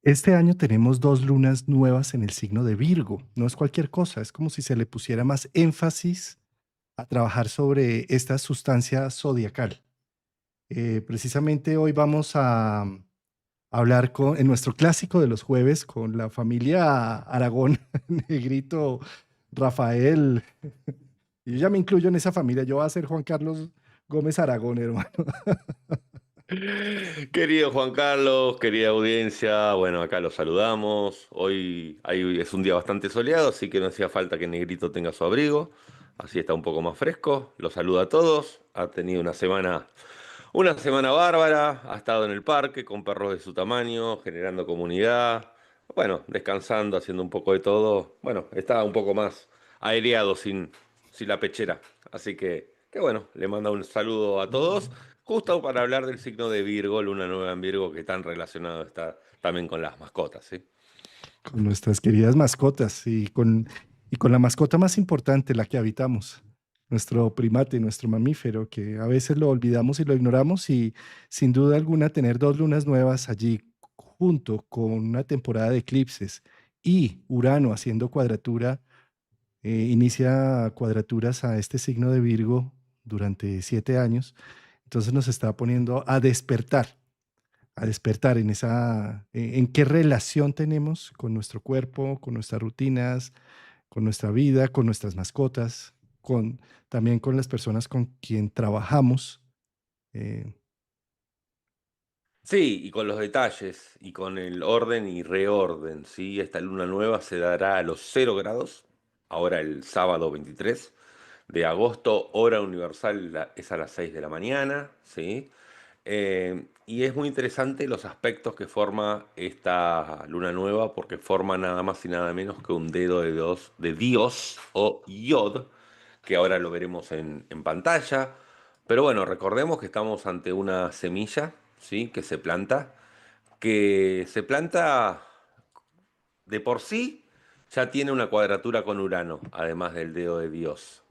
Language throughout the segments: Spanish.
Este año tenemos 2 lunas nuevas en el signo de Virgo. No es cualquier cosa, es como si se le pusiera más énfasis a trabajar sobre esta sustancia zodiacal. Precisamente hoy vamos a hablar en nuestro clásico de los jueves con la familia Aragón, Negrito, Rafael. Y yo ya me incluyo en esa familia. Yo voy a ser Juan Carlos Gómez Aragón, hermano. Querido Juan Carlos, querida audiencia, bueno, acá los saludamos. Hoy es un día bastante soleado, así que no hacía falta que Negrito tenga su abrigo. Así está un poco más fresco. Los saluda a todos. Ha tenido una semana bárbara. Ha estado en el parque con perros de su tamaño, generando comunidad. Bueno, descansando, haciendo un poco de todo. Bueno, está un poco más aereado sin la pechera. Así que bueno, le manda un saludo a todos. Justo para hablar del signo de Virgo, luna nueva en Virgo, que tan relacionado está también con las mascotas, ¿sí? Con nuestras queridas mascotas y con la mascota más importante, la que habitamos, nuestro primate, nuestro mamífero, que a veces lo olvidamos y lo ignoramos y sin duda alguna tener 2 lunas nuevas allí junto con una temporada de eclipses y Urano haciendo cuadratura, inicia cuadraturas a este signo de Virgo durante 7 años, entonces nos está poniendo a despertar en en qué relación tenemos con nuestro cuerpo, con nuestras rutinas, con nuestra vida, con nuestras mascotas, también con las personas con quien trabajamos. eh, Sí, y con los detalles, y con el orden y reorden, ¿sí? Esta luna nueva se dará a los 0 grados, ahora el sábado 23 de agosto, hora universal es a las 6 de la mañana, ¿sí? Y es muy interesante los aspectos que forma esta luna nueva, porque forma nada más y nada menos que un dedo de Dios o Yod, que ahora lo veremos en pantalla. Pero bueno, recordemos que estamos ante una semilla, ¿sí? Que se planta de por sí, ya tiene una cuadratura con Urano, además del dedo de Dios.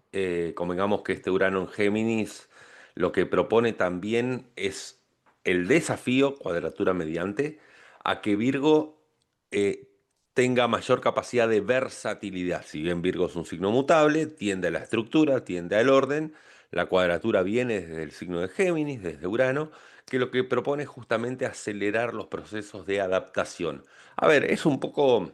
Convengamos que este Urano en Géminis lo que propone también es el desafío, cuadratura mediante, a que Virgo eh, tenga mayor capacidad de versatilidad. Si bien Virgo es un signo mutable, tiende a la estructura, tiende al orden, la cuadratura viene desde el signo de Géminis, desde Urano, que lo que propone es justamente acelerar los procesos de adaptación. A ver, es un poco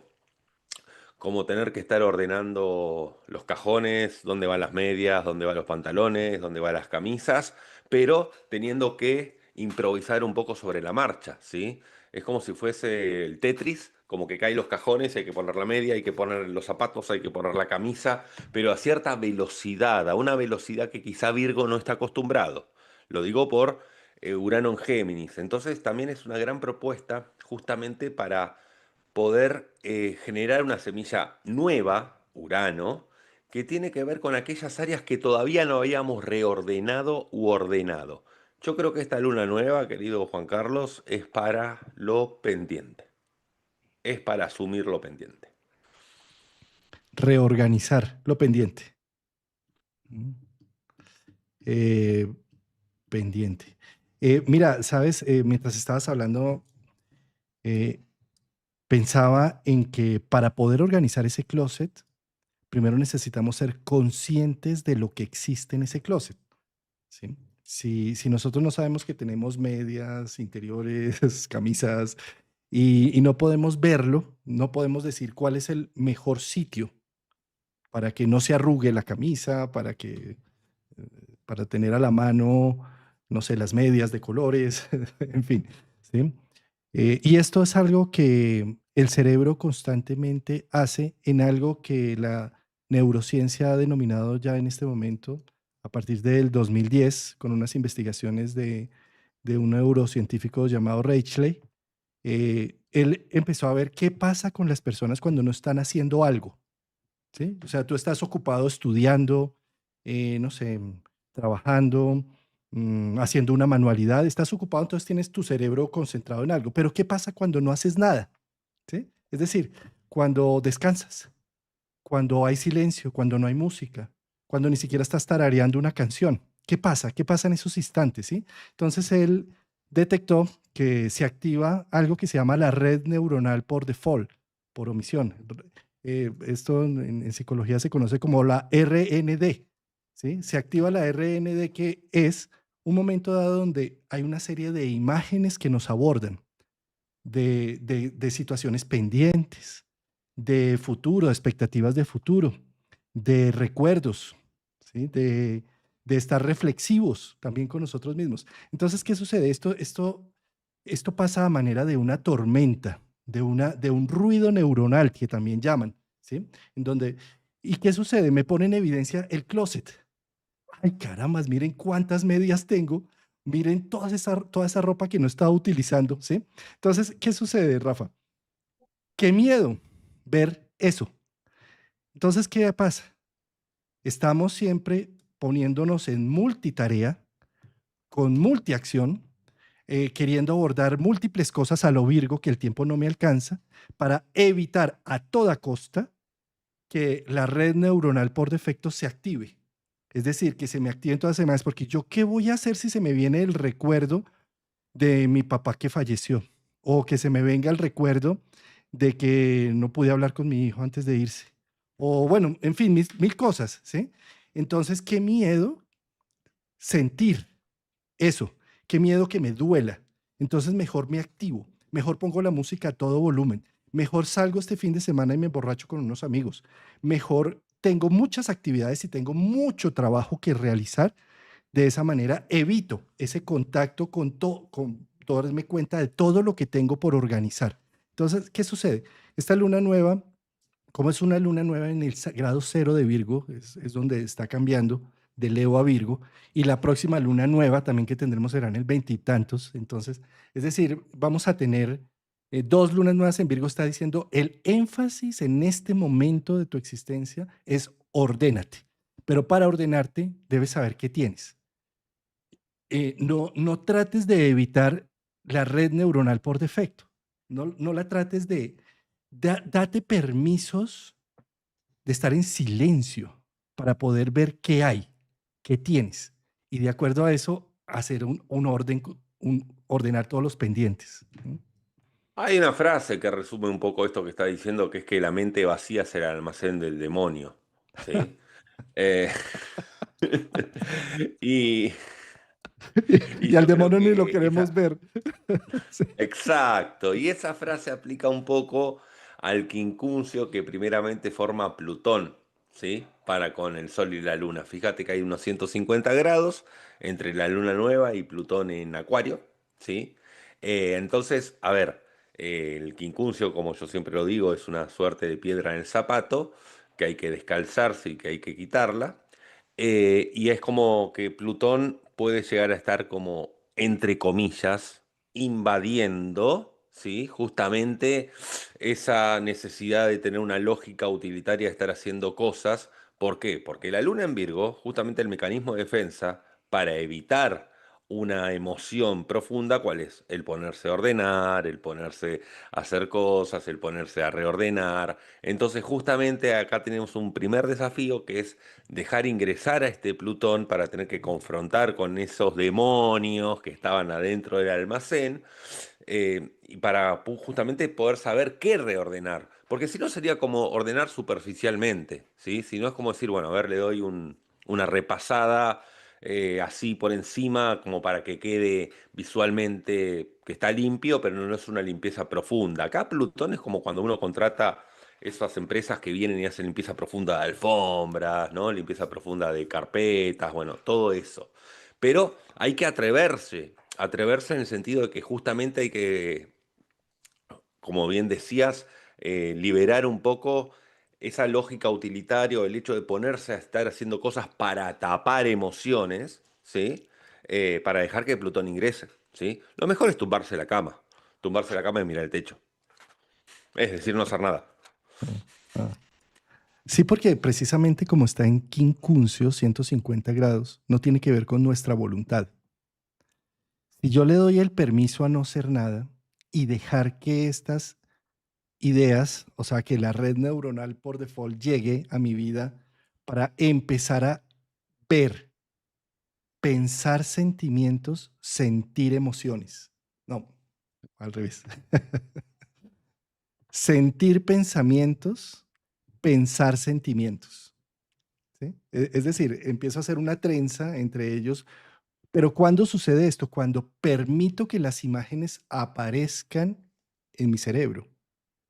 como tener que estar ordenando los cajones, dónde van las medias, dónde van los pantalones, dónde van las camisas, pero teniendo que improvisar un poco sobre la marcha, ¿sí? Es como si fuese el Tetris, como que caen los cajones, hay que poner la media, hay que poner los zapatos, hay que poner la camisa, pero a cierta velocidad, a una velocidad que quizá Virgo no está acostumbrado. Lo digo por Urano en Géminis. Entonces también es una gran propuesta justamente para poder generar una semilla nueva, Urano, que tiene que ver con aquellas áreas que todavía no habíamos reordenado u ordenado. Yo creo que esta luna nueva, querido Juan Carlos, es para lo pendiente, es para asumir lo pendiente. Reorganizar lo pendiente. Mm. Eh, Pendiente. Mira, sabes, mientras estabas hablando, eh, pensaba en que para poder organizar ese closet, primero necesitamos ser conscientes de lo que existe en ese closet. ¿Sí? Si nosotros no sabemos que tenemos medias, interiores, camisas, y no podemos verlo, no podemos decir cuál es el mejor sitio para que no se arrugue la camisa, para tener a la mano, no sé, las medias de colores, en fin, ¿sí? Y esto es algo que el cerebro constantemente hace en algo que la neurociencia ha denominado ya en este momento, a partir del 2010, con unas investigaciones de un neurocientífico llamado Reichley. Él empezó a ver qué pasa con las personas cuando no están haciendo algo. ¿Sí? O sea, tú estás ocupado estudiando, no sé, trabajando, haciendo una manualidad, estás ocupado, entonces tienes tu cerebro concentrado en algo. Pero ¿qué pasa cuando no haces nada? ¿Sí? Es decir, cuando descansas, cuando hay silencio, cuando no hay música, cuando ni siquiera estás tarareando una canción. ¿Qué pasa? ¿Qué pasa en esos instantes? ¿Sí? Entonces él detectó que se activa algo que se llama la red neuronal por default, por omisión. Esto en psicología se conoce como la RND, ¿sí? Se activa la RND, que es un momento dado donde hay una serie de imágenes que nos abordan, de situaciones pendientes, de futuro, de expectativas de futuro, de recuerdos, ¿sí? De estar reflexivos también con nosotros mismos. Entonces, ¿qué sucede? Esto pasa a manera de una tormenta, de un ruido neuronal que también llaman, ¿sí? En donde, ¿y qué sucede? Me pone en evidencia el closet. Ay, carambas, miren cuántas medias tengo, miren toda esa ropa que no estaba utilizando, ¿sí? Entonces, ¿qué sucede, Rafa? Qué miedo ver eso. Entonces, ¿qué pasa? Estamos siempre poniéndonos en multitarea, con multiacción, queriendo abordar múltiples cosas a lo Virgo, que el tiempo no me alcanza, para evitar a toda costa que la red neuronal por defecto se active. Es decir, que se me activen todas las semanas, porque yo, ¿qué voy a hacer si se me viene el recuerdo de mi papá que falleció? O que se me venga el recuerdo de que no pude hablar con mi hijo antes de irse. O bueno, en fin, mil cosas, ¿sí? Entonces, qué miedo sentir eso, qué miedo que me duela. Entonces, mejor me activo, mejor pongo la música a todo volumen, mejor salgo este fin de semana y me emborracho con unos amigos, mejor tengo muchas actividades y tengo mucho trabajo que realizar. De esa manera evito ese contacto con darme cuenta de todo lo que tengo por organizar. Entonces, ¿qué sucede? Esta luna nueva, como es una luna nueva en el grado cero de Virgo, es donde está cambiando de Leo a Virgo, y la próxima luna nueva también que tendremos será en el veintitantos. Entonces, es decir, vamos a tener dos lunas nuevas en Virgo. Está diciendo, el énfasis en este momento de tu existencia es ordénate, pero para ordenarte debes saber qué tienes. No trates de evitar la red neuronal por defecto. No la trates date permisos de estar en silencio para poder ver qué hay, qué tienes. Y de acuerdo a eso, hacer un orden, ordenar todos los pendientes. ¿Mm? Hay una frase que resume un poco esto que está diciendo, que es que la mente vacía es el almacén del demonio, ¿sí? Eh, y, y Y al yo creo demonio ni lo que queremos ver. Sí. exacto, y esa frase aplica un poco al quincuncio que primeramente forma Plutón, ¿sí? Para con el Sol y la Luna. Fíjate que hay unos 150 grados entre la Luna nueva y Plutón en Acuario, ¿sí? Entonces, a ver, el quincuncio, como yo siempre lo digo, es una suerte de piedra en el zapato, que hay que descalzarse y que hay que quitarla. Y es como que Plutón puede llegar a estar como, entre comillas, invadiendo, ¿sí? Justamente esa necesidad de tener una lógica utilitaria de estar haciendo cosas. ¿Por qué? Porque la luna en Virgo, justamente el mecanismo de defensa para evitar una emoción profunda, ¿cuál es? El ponerse a ordenar, el ponerse a hacer cosas, el ponerse a reordenar. Entonces, justamente acá tenemos un primer desafío que es dejar ingresar a este Plutón para tener que confrontar con esos demonios que estaban adentro del almacén, y para justamente poder saber qué reordenar. Porque si no sería como ordenar superficialmente, ¿sí? Si no es como decir, bueno, a ver, le doy una repasada así por encima como para que quede visualmente que está limpio, pero no es una limpieza profunda. Acá Plutón es como cuando uno contrata esas empresas que vienen y hacen limpieza profunda de alfombras, ¿no? Limpieza profunda de carpetas, bueno, todo eso. Pero hay que atreverse en el sentido de que justamente hay que, como bien decías, liberar un poco esa lógica utilitaria, el hecho de ponerse a estar haciendo cosas para tapar emociones, ¿sí? Para dejar que Plutón ingrese, ¿sí? Lo mejor es tumbarse la cama y mirar el techo, es decir, no hacer nada. Ah. Sí, porque precisamente como está en quincuncio, 150 grados, no tiene que ver con nuestra voluntad. Si yo le doy el permiso a no ser nada y dejar que estas ideas, o sea, que la red neuronal por default llegue a mi vida para empezar a ver pensar sentimientos, sentir emociones. No, al revés. Sentir pensamientos, pensar sentimientos. ¿Sí? Es decir, empiezo a hacer una trenza entre ellos. Pero ¿cuándo sucede esto? Cuando permito que las imágenes aparezcan en mi cerebro.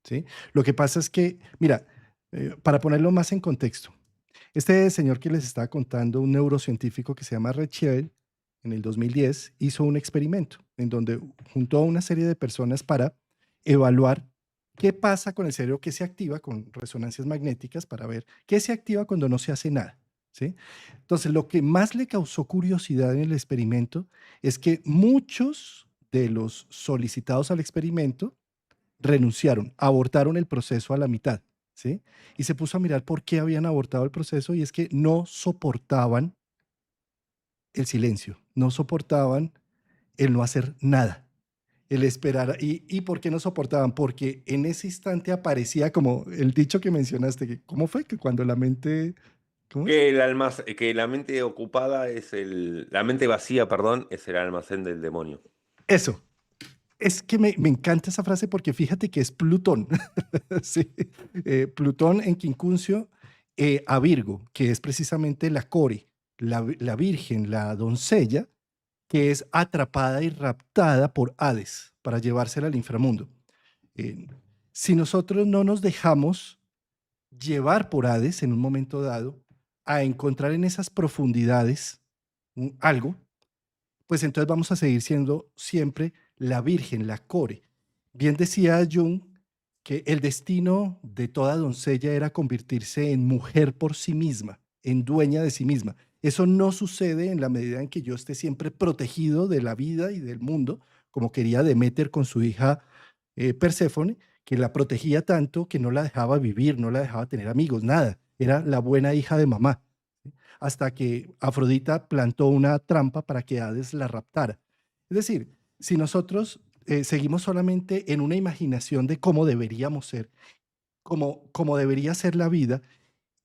¿Sí? Lo que pasa es que, mira, para ponerlo más en contexto, este señor que les estaba contando, un neurocientífico que se llama Rachel, en el 2010 hizo un experimento en donde juntó a una serie de personas para evaluar qué pasa con el cerebro que se activa con resonancias magnéticas para ver qué se activa cuando no se hace nada. ¿Sí? Entonces, lo que más le causó curiosidad en el experimento es que muchos de los solicitados al experimento renunciaron, abortaron el proceso a la mitad, ¿sí? Y se puso a mirar por qué habían abortado el proceso y es que no soportaban el silencio, no soportaban el no hacer nada, el esperar. ¿Y por qué no soportaban? Porque en ese instante aparecía como el dicho que mencionaste, que, ¿cómo fue? Que cuando la mente, ¿cómo es? Que la mente ocupada la mente vacía, perdón, es el almacén del demonio. Eso. Es que me encanta esa frase porque fíjate que es Plutón. Sí. Plutón en quincuncio a Virgo, que es precisamente la core, la virgen, la doncella, que es atrapada y raptada por Hades para llevársela al inframundo. Eh, si nosotros no nos dejamos llevar por Hades en un momento dado a encontrar en esas profundidades algo, pues entonces vamos a seguir siendo siempre la virgen, la core. Bien decía Jung que el destino de toda doncella era convertirse en mujer por sí misma, en dueña de sí misma. Eso no sucede en la medida en que yo esté siempre protegido de la vida y del mundo, como quería Deméter con su hija Perséfone, que la protegía tanto que no la dejaba vivir, no la dejaba tener amigos, nada. Era la buena hija de mamá, ¿sí? Hasta que Afrodita plantó una trampa para que Hades la raptara. Es decir, si nosotros seguimos solamente en una imaginación de cómo deberíamos ser, cómo debería ser la vida,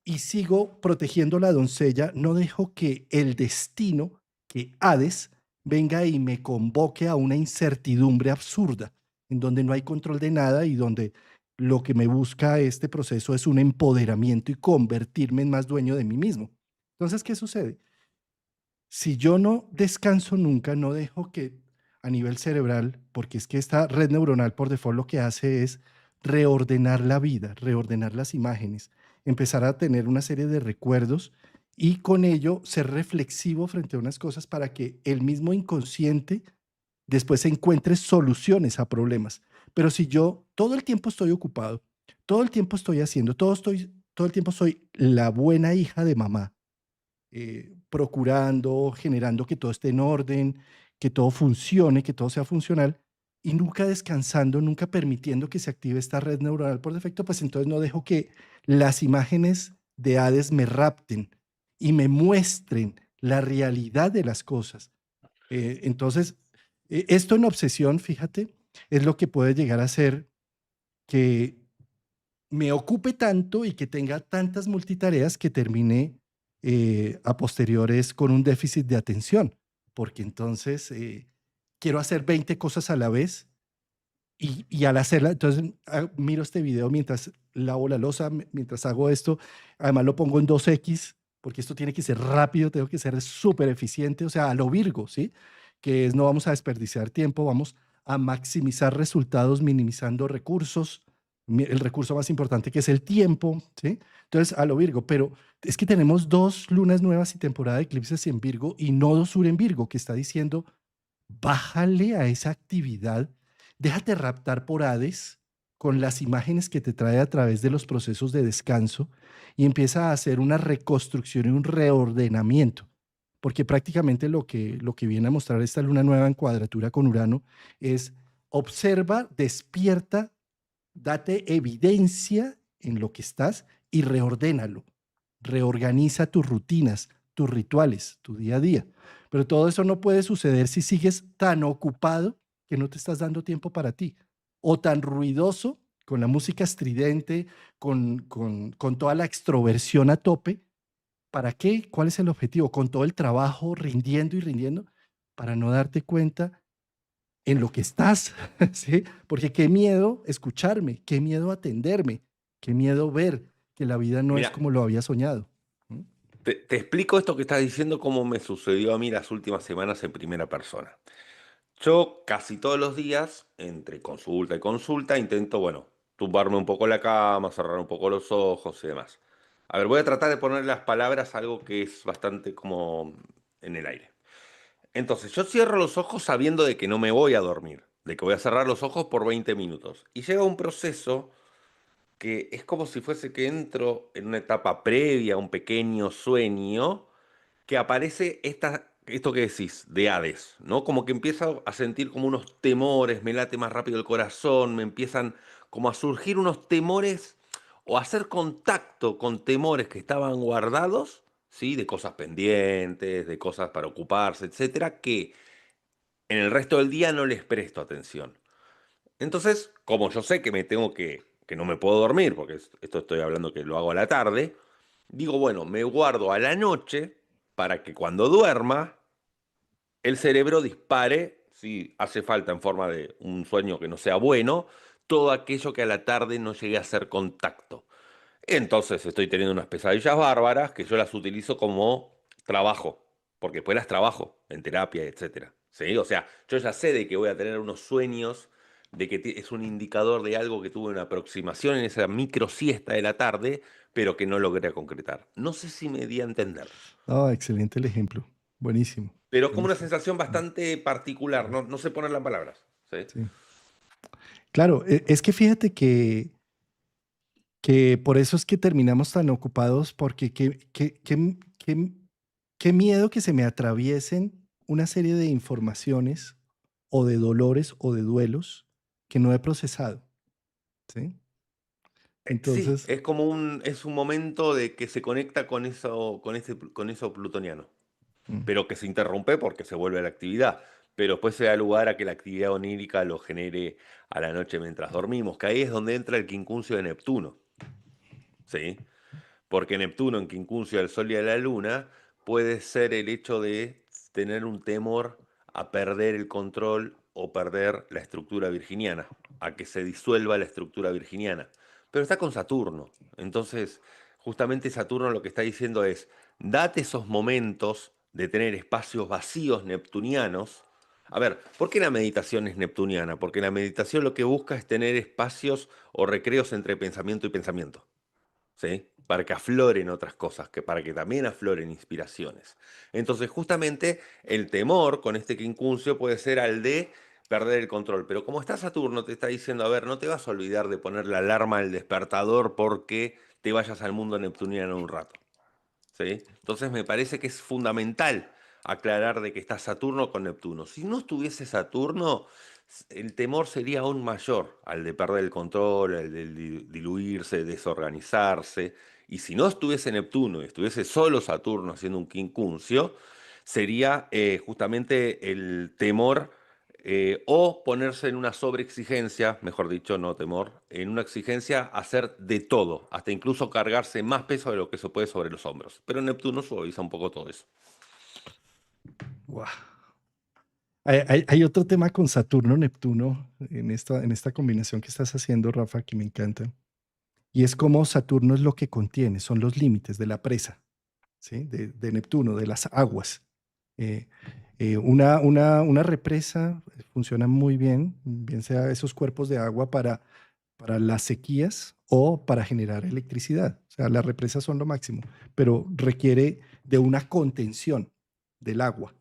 y sigo protegiendo a la doncella, no dejo que el destino, que Hades, venga y me convoque a una incertidumbre absurda, en donde no hay control de nada y donde lo que me busca este proceso es un empoderamiento y convertirme en más dueño de mí mismo. Entonces, ¿qué sucede? Si yo no descanso nunca, no dejo que a nivel cerebral, porque es que esta red neuronal por default lo que hace es reordenar la vida, reordenar las imágenes, empezar a tener una serie de recuerdos y con ello ser reflexivo frente a unas cosas para que el mismo inconsciente después encuentre soluciones a problemas. Pero si yo todo el tiempo estoy ocupado, todo el tiempo estoy haciendo, todo el tiempo soy la buena hija de mamá, procurando, generando que todo esté en orden, que todo funcione, que todo sea funcional, y nunca descansando, nunca permitiendo que se active esta red neuronal por defecto, pues entonces no dejo que las imágenes de Hades me rapten y me muestren la realidad de las cosas. Entonces, esto en obsesión, fíjate, es lo que puede llegar a ser que me ocupe tanto y que tenga tantas multitareas que termine a posteriores con un déficit de atención, porque entonces quiero hacer 20 cosas a la vez y al hacerla, entonces miro este video mientras lavo la losa, mientras hago esto, además lo pongo en 2X, porque esto tiene que ser rápido, tengo que ser súper eficiente, o sea, a lo Virgo, ¿sí? Que es no vamos a desperdiciar tiempo, vamos a maximizar resultados minimizando recursos, el recurso más importante que es el tiempo, ¿sí? Entonces, a lo Virgo, pero es que tenemos dos lunas nuevas y temporada de eclipses en Virgo y nodo sur en Virgo, que está diciendo, bájale a esa actividad, déjate raptar por Hades con las imágenes que te trae a través de los procesos de descanso y empieza a hacer una reconstrucción y un reordenamiento, porque prácticamente lo que viene a mostrar esta luna nueva en cuadratura con Urano es observa, despierta, date evidencia en lo que estás y reordénalo. Reorganiza tus rutinas, tus rituales, tu día a día. Pero todo eso no puede suceder si sigues tan ocupado que no te estás dando tiempo para ti. O tan ruidoso, con la música estridente, con toda la extroversión a tope, ¿Para qué? ¿Cuál es el objetivo? Con todo el trabajo rindiendo y rindiendo para no darte cuenta en lo que estás, ¿sí? Porque qué miedo escucharme, qué miedo atenderme, qué miedo ver que la vida no es Mira, como lo había soñado. ¿Mm? te explico esto que estás diciendo, cómo me sucedió a mí las últimas semanas en primera persona. Yo casi todos los días, entre consulta y consulta, intento, bueno, tumbarme un poco la cama, cerrar un poco los ojos y demás. A ver, voy a tratar de poner las palabras a algo que es bastante como en el aire. Entonces, yo cierro los ojos sabiendo de que no me voy a dormir, de que voy a cerrar los ojos por 20 minutos. Y llega un proceso que es como si fuese que entro en una etapa previa, un pequeño sueño, que aparece esto que decís, de Hades, ¿no? Como que empiezo a sentir como unos temores, me late más rápido el corazón, me empiezan como a surgir unos temores o a hacer contacto con temores que estaban guardados, ¿sí? De cosas pendientes, de cosas para ocuparse, etcétera, que en el resto del día no les presto atención. Entonces, como yo sé que que no me puedo dormir, porque esto estoy hablando que lo hago a la tarde, digo, bueno, me guardo a la noche para que cuando duerma el cerebro dispare, si hace falta en forma de un sueño que no sea bueno, todo aquello que a la tarde no llegue a hacer contacto. Entonces estoy teniendo unas pesadillas bárbaras que yo las utilizo como trabajo, porque después las trabajo en terapia, etcétera. ¿Sí? O sea, yo ya sé de que voy a tener unos sueños, de que es un indicador de algo que tuve una aproximación en esa micro siesta de la tarde, pero que no logré concretar. No sé si me di a entender, Ah, excelente el ejemplo. Buenísimo, pero es como una buenísimo. sensación Mm, bastante particular, no sé ponerla en palabras. ¿Sí? sí. Claro, es que fíjate que por eso es que terminamos tan ocupados, porque qué miedo que se me atraviesen una serie de informaciones o de dolores o de duelos que no he procesado, ¿sí? Sí, Entonces, es como es un momento de que se conecta con eso, con eso plutoniano, mm, pero que se interrumpe porque se vuelve a la actividad. Pero después se da lugar a que la actividad onírica lo genere a la noche mientras dormimos, que ahí es donde entra el quincuncio de Neptuno, ¿sí? Porque Neptuno en quincuncio al Sol y a la Luna puede ser el hecho de tener un temor a perder el control o perder la estructura virginiana, a que se disuelva la estructura virginiana. Pero está con Saturno. Entonces, justamente Saturno lo que está diciendo es, date esos momentos de tener espacios vacíos neptunianos. A ver, ¿por qué la meditación es neptuniana? Porque la meditación lo que busca es tener espacios o recreos entre pensamiento y pensamiento. ¿Sí? Para que afloren otras cosas, que para que también afloren inspiraciones. Entonces, justamente el temor con este quincuncio puede ser al de perder el control. Pero como está Saturno, te está diciendo, a ver, no te vas a olvidar de poner la alarma al despertador porque te vayas al mundo neptuniano un rato. ¿Sí? Entonces, me parece que es fundamental aclarar de que está Saturno con Neptuno. Si no estuviese Saturno, el temor sería aún mayor al de perder el control, al de diluirse, desorganizarse. Y si no estuviese Neptuno y estuviese solo Saturno haciendo un quincuncio, sería justamente el temor o ponerse en una sobreexigencia, mejor dicho, no temor, en una exigencia hacer de todo, hasta incluso cargarse más peso de lo que se puede sobre los hombros. Pero Neptuno suaviza un poco todo eso. guau. Hay otro tema con Saturno-Neptuno en esta combinación que estás haciendo, Rafa, que me encanta. Y es como Saturno es lo que contiene, son los límites de la presa, ¿sí? De Neptuno, de las aguas. Eh, una represa funciona muy bien, bien sea esos cuerpos de agua para las sequías o para generar electricidad. O sea, las represas son lo máximo, pero requiere de una contención del agua.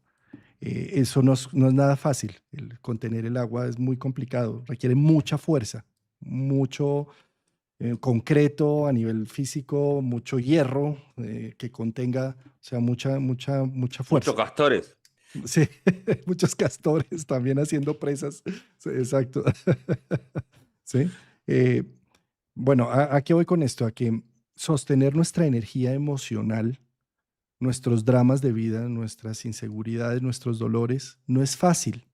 Eso no es nada fácil. El contener el agua es muy complicado, requiere mucha fuerza, mucho concreto a nivel físico, mucho hierro que contenga, o sea, mucha Muchos fuerza. castores. Sí, muchos castores también haciendo presas. Sí, exacto. Sí. Eh, bueno, ¿a qué voy con esto? A que sostener nuestra energía emocional, nuestros dramas de vida, nuestras inseguridades, nuestros dolores, no es fácil.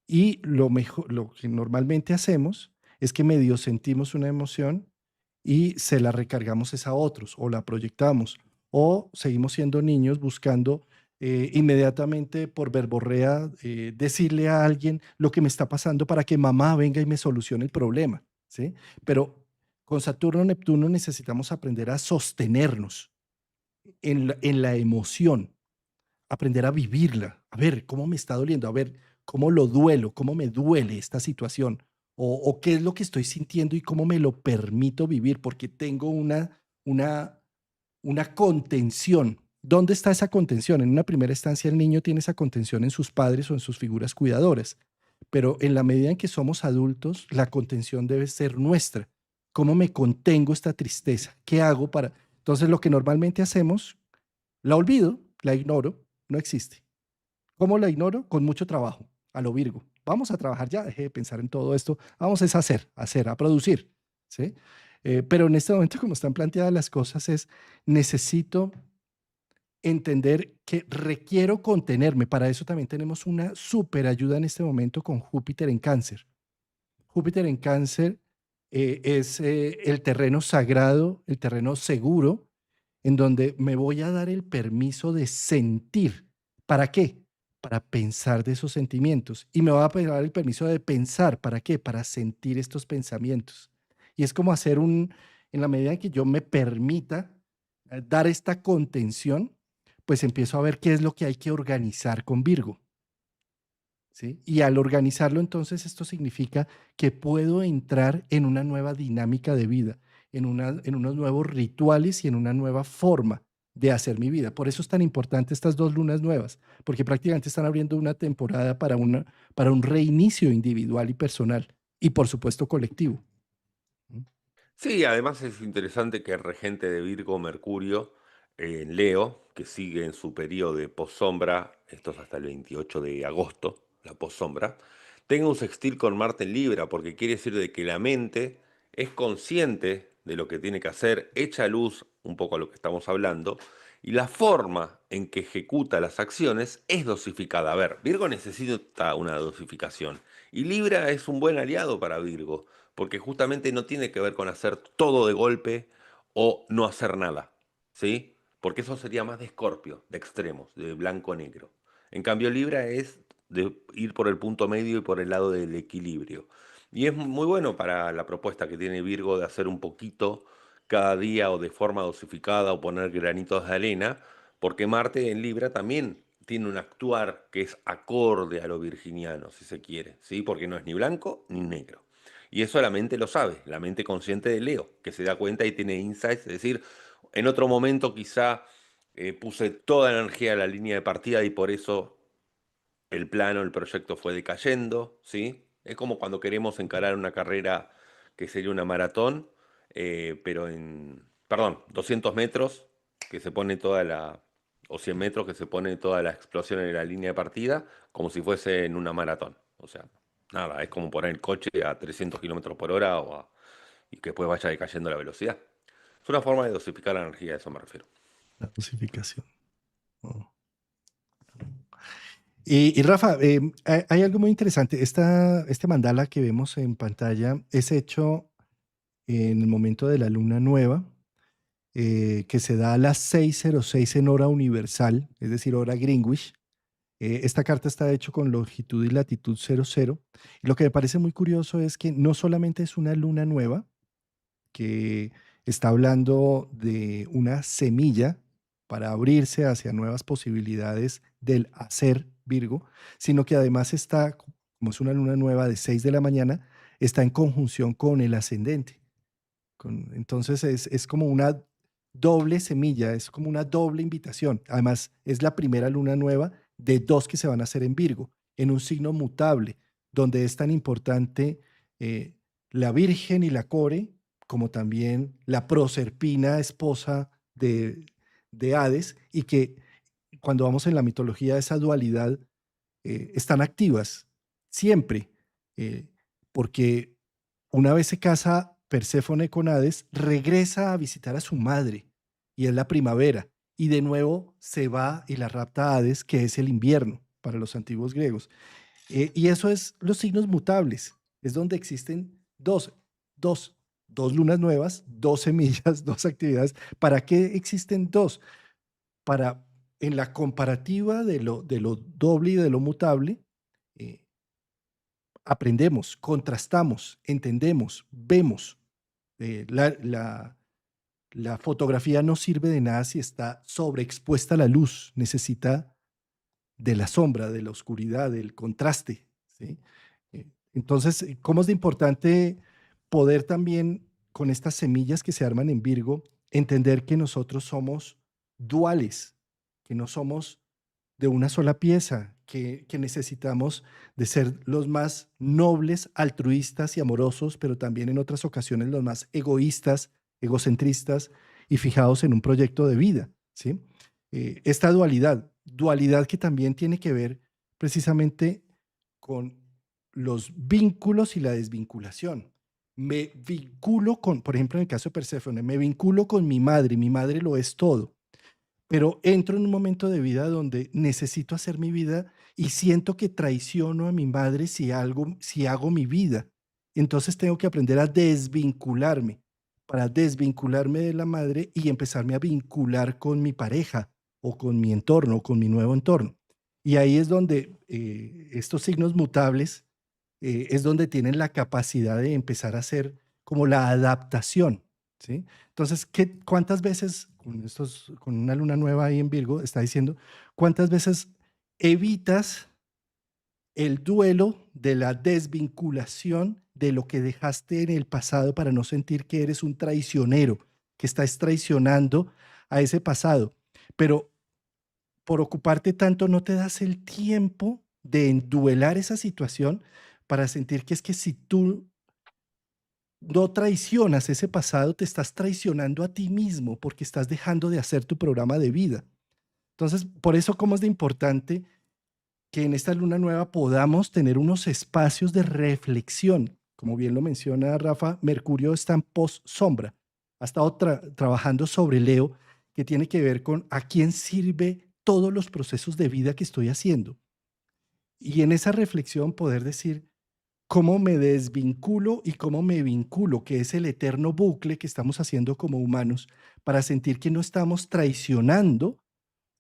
Y lo mejor, lo que normalmente hacemos es que medio sentimos una emoción y se la recargamos es a otros o la proyectamos o seguimos siendo niños buscando inmediatamente por verborrea decirle a alguien lo que me está pasando para que mamá venga y me solucione el problema, ¿sí? Pero con Saturno, Neptuno necesitamos aprender a sostenernos en la emoción, aprender a vivirla, a ver cómo me está doliendo, a ver cómo lo duelo, cómo me duele esta situación, o qué es lo que estoy sintiendo y cómo me lo permito vivir, porque tengo una, una contención. ¿Dónde está esa contención? En una primera instancia, el niño tiene esa contención en sus padres o en sus figuras cuidadoras, pero en la medida en que somos adultos, la contención debe ser nuestra. ¿Cómo me contengo esta tristeza? ¿Qué hago para...? Entonces, lo que normalmente hacemos, la olvido, la ignoro, no existe. ¿Cómo la ignoro? Con mucho trabajo, a lo Virgo. Vamos a trabajar ya, deje de pensar en todo esto, vamos es a hacer, a producir, ¿sí? Pero en este momento, como están planteadas las cosas, es necesito entender que requiero contenerme. Para eso también tenemos una súper ayuda en este momento con Júpiter en Cáncer. Júpiter en Cáncer es el terreno sagrado, el terreno seguro, en donde me voy a dar el permiso de sentir. ¿Para qué? Para pensar de esos sentimientos. Y me va a dar el permiso de pensar. ¿Para qué? Para sentir estos pensamientos. Y es como hacer en la medida en que yo me permita dar esta contención, pues empiezo a ver qué es lo que hay que organizar con Virgo. ¿Sí? Y al organizarlo, entonces, esto significa que puedo entrar en una nueva dinámica de vida, en unos nuevos rituales y en una nueva forma de hacer mi vida. Por eso es tan importante estas dos lunas nuevas, porque prácticamente están abriendo una temporada para un reinicio individual y personal, y por supuesto colectivo. ¿Mm? Sí, además es interesante que el regente de Virgo, Mercurio, en Leo, que sigue en su periodo de possombra, esto es hasta el 28 de agosto, la possombra, tenga un sextil con Marte en Libra, porque quiere decir de que la mente es consciente de lo que tiene que hacer, echa luz un poco a lo que estamos hablando, y la forma en que ejecuta las acciones es dosificada. A ver, Virgo necesita una dosificación, y Libra es un buen aliado para Virgo porque justamente no tiene que ver con hacer todo de golpe o no hacer nada, ¿sí? Porque eso sería más de Escorpio, de extremos, de blanco-negro. En cambio, Libra es de ir por el punto medio y por el lado del equilibrio. Y es muy bueno para la propuesta que tiene Virgo de hacer un poquito cada día o de forma dosificada o poner granitos de arena, porque Marte en Libra también tiene un actuar que es acorde a lo virginiano, si se quiere, ¿sí? Porque no es ni blanco ni negro. Y eso la mente lo sabe, la mente consciente de Leo, que se da cuenta y tiene insights, es decir, en otro momento quizá puse toda la energía a la línea de partida y por eso el plano, el proyecto fue decayendo, ¿sí? Es como cuando queremos encarar una carrera que sería una maratón, pero perdón, 200 metros, que se pone toda la, o 100 metros, que se pone toda la explosión en la línea de partida, como si fuese en una maratón. O sea, nada, es como poner el coche a 300 kilómetros por hora y que después vaya decayendo la velocidad. Es una forma de dosificar la energía, a eso me refiero. La dosificación. Oh. Y Rafa, hay algo muy interesante. Este mandala que vemos en pantalla es hecho en el momento de la luna nueva, que se da a las 6:06 en hora universal, es decir, hora Greenwich. Esta carta está hecha con longitud y latitud 00. Y lo que me parece muy curioso es que no solamente es una luna nueva, que está hablando de una semilla para abrirse hacia nuevas posibilidades del hacer Virgo, sino que además está, como es una luna nueva de 6 de la mañana, está en conjunción con el ascendente. Entonces es como una doble semilla, es como una doble invitación. Además, es la primera luna nueva de dos que se van a hacer en Virgo, en un signo mutable, donde es tan importante eh, la Virgen y la Core, como también la Proserpina, esposa de Hades, y que cuando vamos en la mitología, esa dualidad están activas siempre, eh, porque una vez se casa Perséfone con Hades, regresa a visitar a su madre y es la primavera, y de nuevo se va y la rapta a Hades, que es el invierno para los antiguos griegos. Y eso es los signos mutables, es donde existen dos. dos lunas nuevas, dos semillas, dos actividades. ¿Para qué existen dos? Para, en la comparativa de lo doble y de lo mutable, eh, aprendemos, contrastamos, entendemos, vemos. Eh, la, la- la fotografía no sirve de nada si está sobreexpuesta a la luz, necesita de la sombra, de la oscuridad, del contraste, ¿sí? Entonces, ¿cómo es de importante poder también, con estas semillas que se arman en Virgo, entender que nosotros somos duales, que no somos de una sola pieza, que necesitamos de ser los más nobles, altruistas y amorosos, pero también en otras ocasiones los más egoístas, egocentristas y fijados en un proyecto de vida, ¿sí? Esta dualidad, dualidad que también tiene que ver precisamente con los vínculos y la desvinculación. Me vinculo con, por ejemplo, en el caso de Perséfone, me vinculo con mi madre lo es todo, pero entro en un momento de vida donde necesito hacer mi vida y siento que traiciono a mi madre si hago mi vida. Entonces tengo que aprender a desvincularme para desvincularme de la madre y empezarme a vincular con mi pareja o con mi entorno o con mi nuevo entorno. Y ahí es donde estos signos mutables es donde tienen la capacidad de empezar a hacer como la adaptación, ¿sí? Entonces, ¿cuántas veces, con una luna nueva ahí en Virgo, está diciendo, cuántas veces evitas el duelo de la desvinculación de lo que dejaste en el pasado para no sentir que eres un traicionero, que estás traicionando a ese pasado? Pero por ocuparte tanto no te das el tiempo de enduelar esa situación para sentir que es que si tú no traicionas ese pasado, te estás traicionando a ti mismo porque estás dejando de hacer tu programa de vida. Entonces, por eso, cómo es de importante que en esta luna nueva podamos tener unos espacios de reflexión. Como bien lo menciona Rafa, Mercurio está en post sombra. Ha estado trabajando sobre Leo, que tiene que ver con a quién sirve todos los procesos de vida que estoy haciendo. Y en esa reflexión poder decir, cómo me desvinculo y cómo me vinculo, que es el eterno bucle que estamos haciendo como humanos para sentir que no estamos traicionando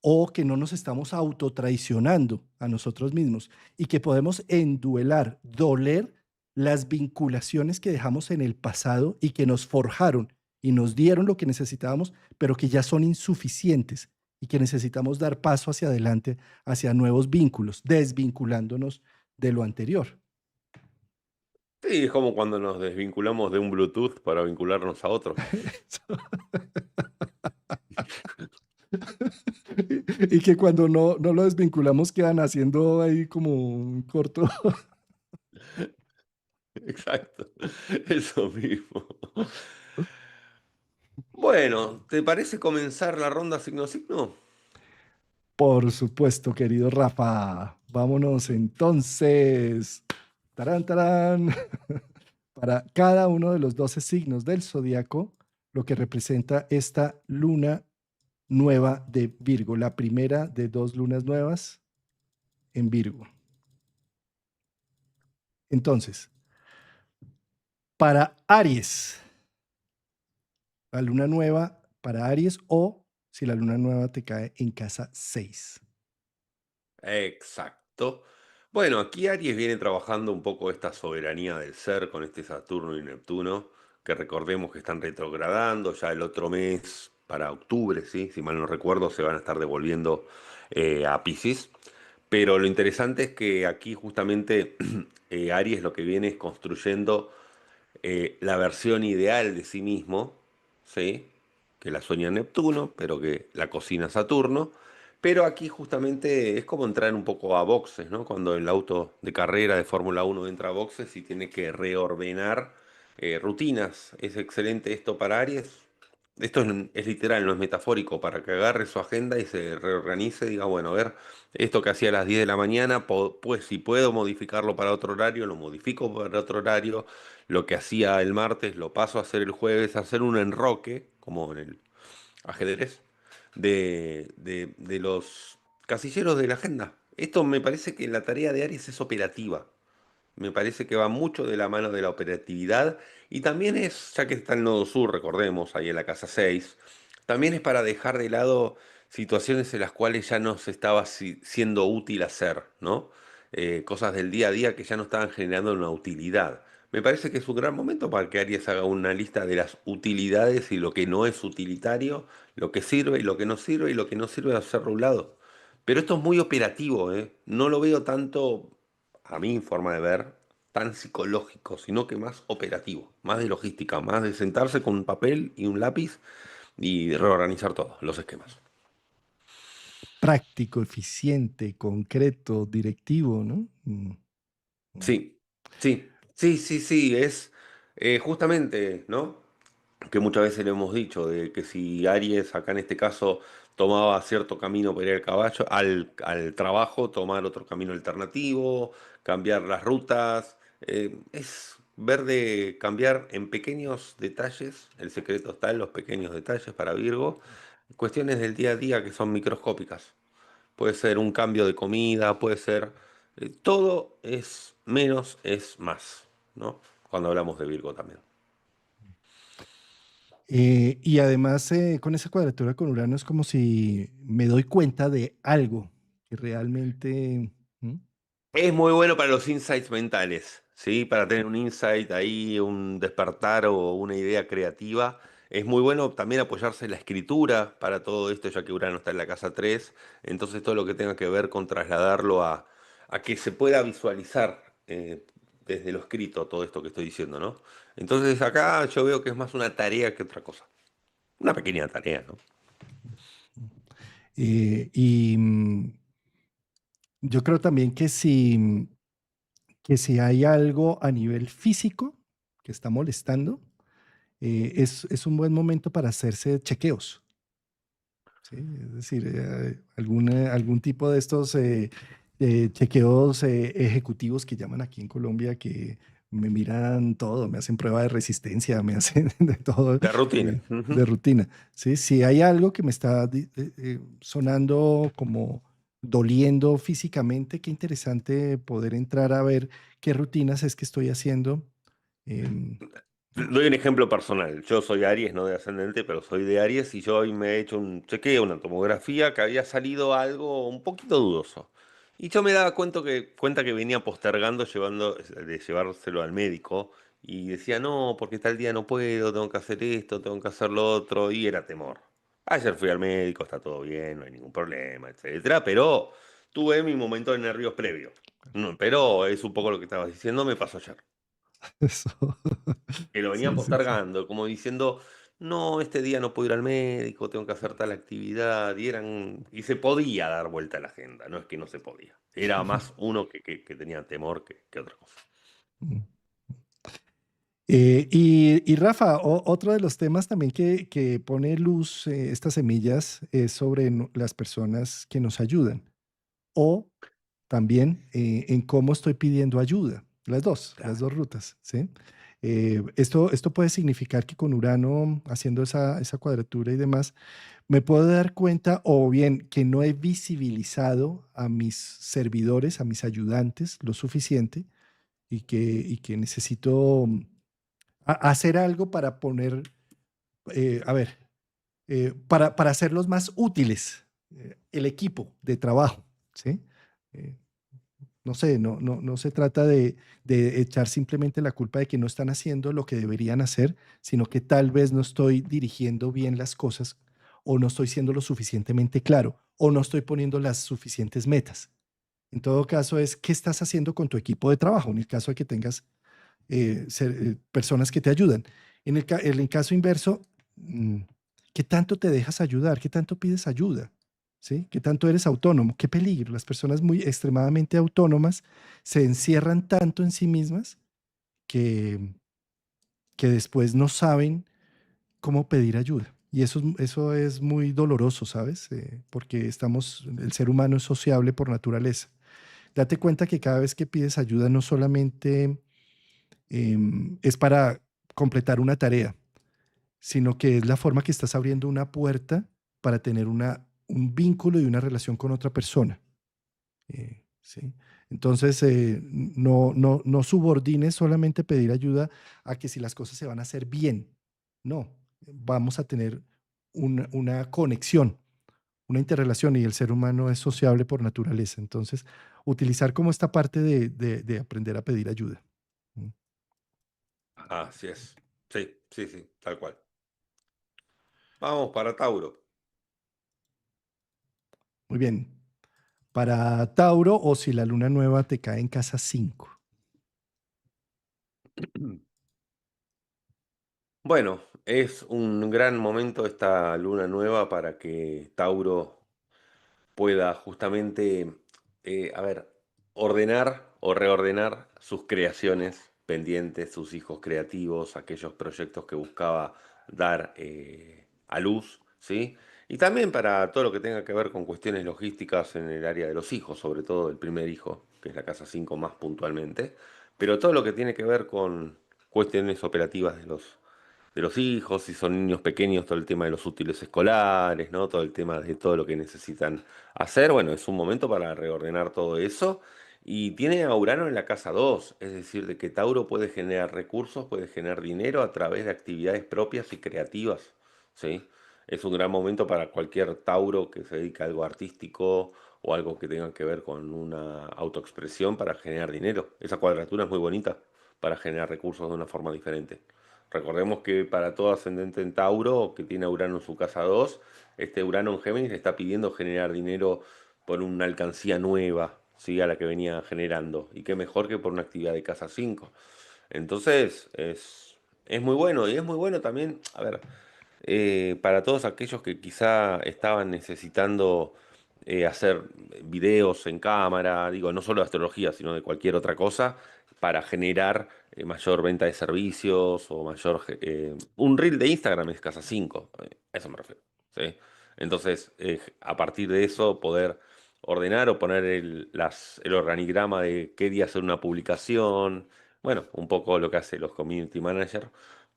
o que no nos estamos autotraicionando a nosotros mismos y que podemos enduelar, doler las vinculaciones que dejamos en el pasado y que nos forjaron y nos dieron lo que necesitábamos, pero que ya son insuficientes y que necesitamos dar paso hacia adelante, hacia nuevos vínculos, desvinculándonos de lo anterior. Sí, es como cuando nos desvinculamos de un Bluetooth para vincularnos a otro. Y que cuando no lo desvinculamos quedan haciendo ahí como un corto. Exacto, eso mismo. Bueno, ¿te parece comenzar la ronda signo a signo? Por supuesto, querido Rafa. Vámonos entonces. Tarán, tarán. Para cada uno de los 12 signos del zodiaco, lo que representa esta luna nueva de Virgo, la primera de dos lunas nuevas en Virgo. Entonces, para Aries, la luna nueva para Aries o si la luna nueva te cae en casa 6. Exacto. Bueno, aquí Aries viene trabajando un poco esta soberanía del ser con este Saturno y Neptuno, que recordemos que están retrogradando ya el otro mes, para octubre, ¿sí? Si mal no recuerdo, se van a estar devolviendo a Piscis. Pero lo interesante es que aquí justamente Aries lo que viene es construyendo la versión ideal de sí mismo, ¿sí? Que la sueña Neptuno, pero que la cocina Saturno. Pero aquí justamente es como entrar un poco a boxes, ¿no? Cuando el auto de carrera de Fórmula 1 entra a boxes y tiene que reordenar rutinas. Es excelente esto para Aries. Esto es literal, no es metafórico, para que agarre su agenda y se reorganice, diga, bueno, a ver, esto que hacía a las 10 de la mañana, pues si puedo modificarlo para otro horario, lo modifico para otro horario. Lo que hacía el martes lo paso a hacer el jueves, hacer un enroque, como en el ajedrez, de los casilleros de la agenda. Esto me parece que la tarea de Aries es operativa. Me parece que va mucho de la mano de la operatividad y también es, ya que está el nodo sur, recordemos, ahí en la casa 6, también es para dejar de lado situaciones en las cuales ya no se estaba siendo útil hacer, ¿no? Cosas del día a día que ya no estaban generando una utilidad. Me parece que es un gran momento para que Aries haga una lista de las utilidades y lo que no es utilitario, lo que sirve y lo que no sirve y lo que no sirve de hacerlo a un lado. Pero esto es muy operativo, ¿eh? No lo veo tanto, a mi forma de ver, tan psicológico, sino que más operativo, más de logística, más de sentarse con un papel y un lápiz y reorganizar todos los esquemas. Práctico, eficiente, concreto, directivo, ¿no? Mm. Sí, sí, es justamente, ¿no? Que muchas veces le hemos dicho, de que si Aries, acá en este caso, tomaba cierto camino para ir al caballo, al trabajo, tomar otro camino alternativo, cambiar las rutas, es ver de cambiar en pequeños detalles, el secreto está en los pequeños detalles para Virgo, cuestiones del día a día que son microscópicas. Puede ser un cambio de comida, puede ser... todo es menos, es más, ¿no? Cuando hablamos de Virgo también. Y además, con esa cuadratura con Urano es como si me doy cuenta de algo que realmente... ¿Mm? Es muy bueno para los insights mentales, ¿sí? Para tener un insight ahí, un despertar o una idea creativa. Es muy bueno también apoyarse en la escritura para todo esto, ya que Urano está en la casa 3. Entonces todo lo que tenga que ver con trasladarlo a que se pueda visualizar desde lo escrito todo esto que estoy diciendo, ¿no? Entonces acá yo veo que es más una tarea que otra cosa. Una pequeña tarea, ¿no? Y yo creo también que si hay algo a nivel físico que está molestando, es un buen momento para hacerse chequeos. ¿Sí? Es decir, algún tipo de estos chequeos ejecutivos que llaman aquí en Colombia, que me miran todo, me hacen prueba de resistencia, me hacen de todo, De rutina. Ujú. de rutina. ¿Sí? Si hay algo que me está sonando como doliendo físicamente, qué interesante poder entrar a ver qué rutinas es que estoy haciendo. em, Doy un ejemplo personal. Yo soy Aries, no de ascendente, pero soy de Aries y yo hoy me he hecho un chequeo, una tomografía, que había salido algo un poquito dudoso. Y yo me daba cuenta que venía postergando de llevárselo al médico y decía, no, porque tal día no puedo, tengo que hacer esto, tengo que hacer lo otro, y era temor. Ayer fui al médico, está todo bien, no hay ningún problema, etcétera, pero tuve mi momento de nervios previo. No, pero es un poco lo que estabas diciendo, me pasó ayer Eso. que lo venía Sí, sí, sí. postergando, como diciendo, no, este día no puedo ir al médico, tengo que hacer tal actividad, y se podía dar vuelta a la agenda, no es que no se podía. Era más uno que tenía temor que otra cosa. Mm. Y Rafa, otro de los temas también que pone luz estas semillas es sobre las personas que nos ayudan o también en cómo estoy pidiendo ayuda. Las Claro. dos rutas, ¿sí? Esto puede significar que con Urano haciendo esa cuadratura y demás, me puedo dar cuenta o bien que no he visibilizado a mis servidores, a mis ayudantes lo suficiente y que necesito hacer algo para poner, a ver, para hacerlos más útiles, el equipo de trabajo, ¿sí? Eh, no sé, no se trata de echar simplemente la culpa de que no están haciendo lo que deberían hacer, sino que tal vez no estoy dirigiendo bien las cosas o no estoy siendo lo suficientemente claro o no estoy poniendo las suficientes metas. En todo caso, es qué estás haciendo con tu equipo de trabajo, en el caso de que tengas personas que te ayudan. En el caso inverso, mm, ¿qué tanto te dejas ayudar? ¿Qué tanto pides ayuda? ¿Sí? ¿Qué tanto eres autónomo? Qué peligro. Las personas muy extremadamente autónomas se encierran tanto en sí mismas que, que después no saben cómo pedir ayuda. Y eso es muy doloroso, ¿sabes? Porque el ser humano es sociable por naturaleza. Date cuenta que cada vez que pides ayuda no solamente es para completar una tarea, sino que es la forma que estás abriendo una puerta para tener un vínculo y una relación con otra persona. ¿sí? Entonces, no subordines solamente pedir ayuda a que si las cosas se van a hacer bien. No, vamos a tener una conexión, una interrelación y el ser humano es sociable por naturaleza. Entonces, utilizar como esta parte de aprender a pedir ayuda. Mm. Así es. Sí, sí, sí, tal cual. Vamos para Tauro. Muy bien. Para Tauro o si la luna nueva te cae en casa 5. Bueno, es un gran momento esta luna nueva para que Tauro pueda justamente, a ver, ordenar o reordenar sus creaciones pendientes, sus hijos creativos, aquellos proyectos que buscaba dar a luz, ¿sí? Y también para todo lo que tenga que ver con cuestiones logísticas en el área de los hijos, sobre todo el primer hijo, que es la casa 5 más puntualmente, pero todo lo que tiene que ver con cuestiones operativas de los hijos, si son niños pequeños, todo el tema de los útiles escolares, ¿no? Todo el tema de todo lo que necesitan hacer. Bueno, es un momento para reordenar todo eso. Y tiene a Urano en la casa 2, es decir, de que Tauro puede generar recursos, puede generar dinero a través de actividades propias y creativas, ¿sí? Es un gran momento para cualquier Tauro que se dedique a algo artístico o algo que tenga que ver con una autoexpresión para generar dinero. Esa cuadratura es muy bonita para generar recursos de una forma diferente. Recordemos que para todo ascendente en Tauro, que tiene a Urano en su casa 2, este Urano en Géminis le está pidiendo generar dinero por una alcancía nueva, ¿sí? A la que venía generando. Y qué mejor que por una actividad de casa 5. Entonces, es muy bueno. Y es muy bueno también, a ver, para todos aquellos que quizá estaban necesitando hacer videos en cámara, digo, no solo de astrología, sino de cualquier otra cosa, para generar mayor venta de servicios o mayor... un reel de Instagram es casa 5, a eso me refiero, ¿sí? Entonces, a partir de eso, poder ordenar o poner el organigrama de qué día hacer una publicación, bueno, un poco lo que hacen los community managers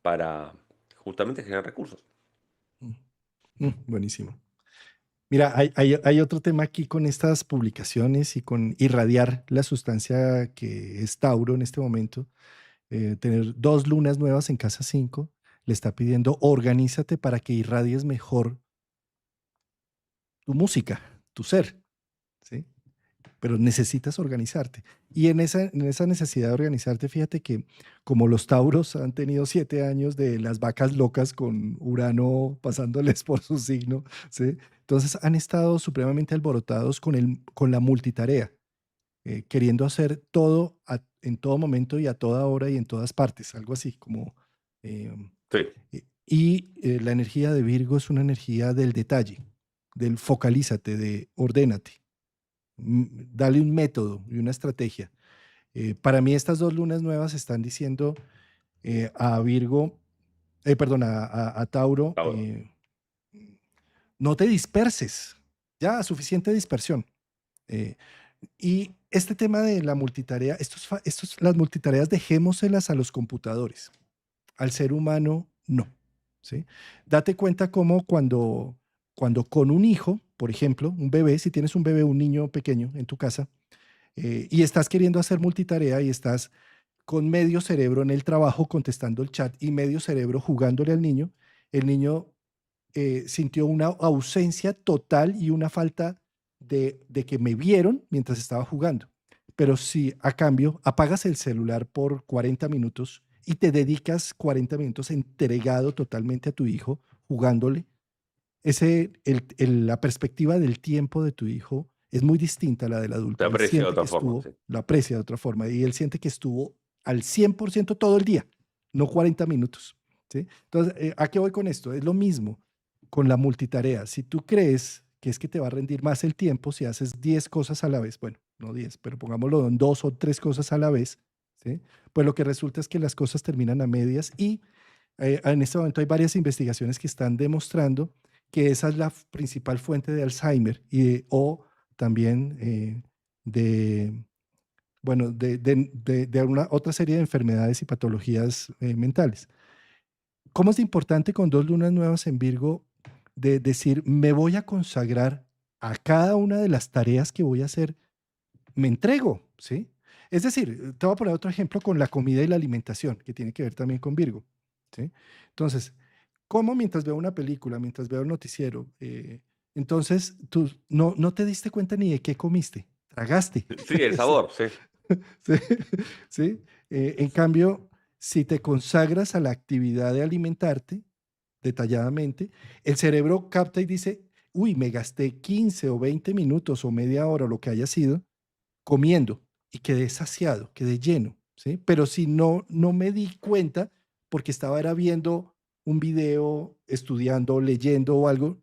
para justamente generar recursos. Buenísimo. Mira, hay otro tema aquí con estas publicaciones y con irradiar la sustancia que es Tauro en este momento. Tener dos lunas nuevas en casa 5 le está pidiendo organízate para que irradies mejor tu música, tu ser, ¿sí? Pero necesitas organizarte. Y en esa necesidad de organizarte, fíjate que como los Tauros han tenido 7 años de las vacas locas con Urano pasándoles por su signo, ¿sí? Entonces han estado supremamente alborotados con la multitarea, queriendo hacer todo en todo momento y a toda hora y en todas partes, algo así como... eh, Sí, la energía de Virgo es una energía del detalle, del focalízate, de ordénate, dale un método y una estrategia. Para mí estas dos lunas nuevas están diciendo a Virgo, perdón, a Tauro, Tauro. no te disperses, ya, suficiente dispersión. Eh, y este tema de la multitarea, las multitareas dejémoselas a los computadores, al ser humano no, ¿sí? Date cuenta cómo cuando con un hijo, por ejemplo, un bebé, si tienes un bebé, un niño pequeño en tu casa, y estás queriendo hacer multitarea y estás con medio cerebro en el trabajo contestando el chat y medio cerebro jugándole al niño, el niño sintió una ausencia total y una falta de que me vieron mientras estaba jugando. Pero si a cambio apagas el celular por 40 minutos y te dedicas 40 minutos entregado totalmente a tu hijo, jugándole, la perspectiva del tiempo de tu hijo es muy distinta a la del Se adulto. Él aprecia de siente que otra forma, estuvo, sí. lo aprecia de otra forma y él siente que estuvo al 100% todo el día, no 40 minutos. ¿Sí? Entonces, ¿a qué voy con esto? Es lo mismo con la multitarea. Si tú crees que es que te va a rendir más el tiempo si haces 10 cosas a la vez, bueno, no 10, pero pongámoslo en 2 o 3 cosas a la vez, ¿sí? Pues lo que resulta es que las cosas terminan a medias y en este momento hay varias investigaciones que están demostrando que esa es la principal fuente de Alzheimer o también de, bueno, de una otra serie de enfermedades y patologías mentales. ¿Cómo es importante con dos lunas nuevas en Virgo de decir, me voy a consagrar a cada una de las tareas que voy a hacer me entrego, ¿sí? Es decir, te voy a poner otro ejemplo con la comida y la alimentación, que tiene que ver también con Virgo, ¿sí? Entonces, como mientras veo una película, mientras veo el noticiero, entonces tú no te diste cuenta ni de qué comiste, tragaste. Sí, el Sí, sabor, sí. sí, sí. En cambio, si te consagras a la actividad de alimentarte detalladamente, el cerebro capta y dice, uy, me gasté 15 o 20 minutos o media hora o lo que haya sido comiendo y quedé saciado, quedé lleno, ¿sí? Pero si no me di cuenta porque estaba era viendo un video, estudiando, leyendo o algo,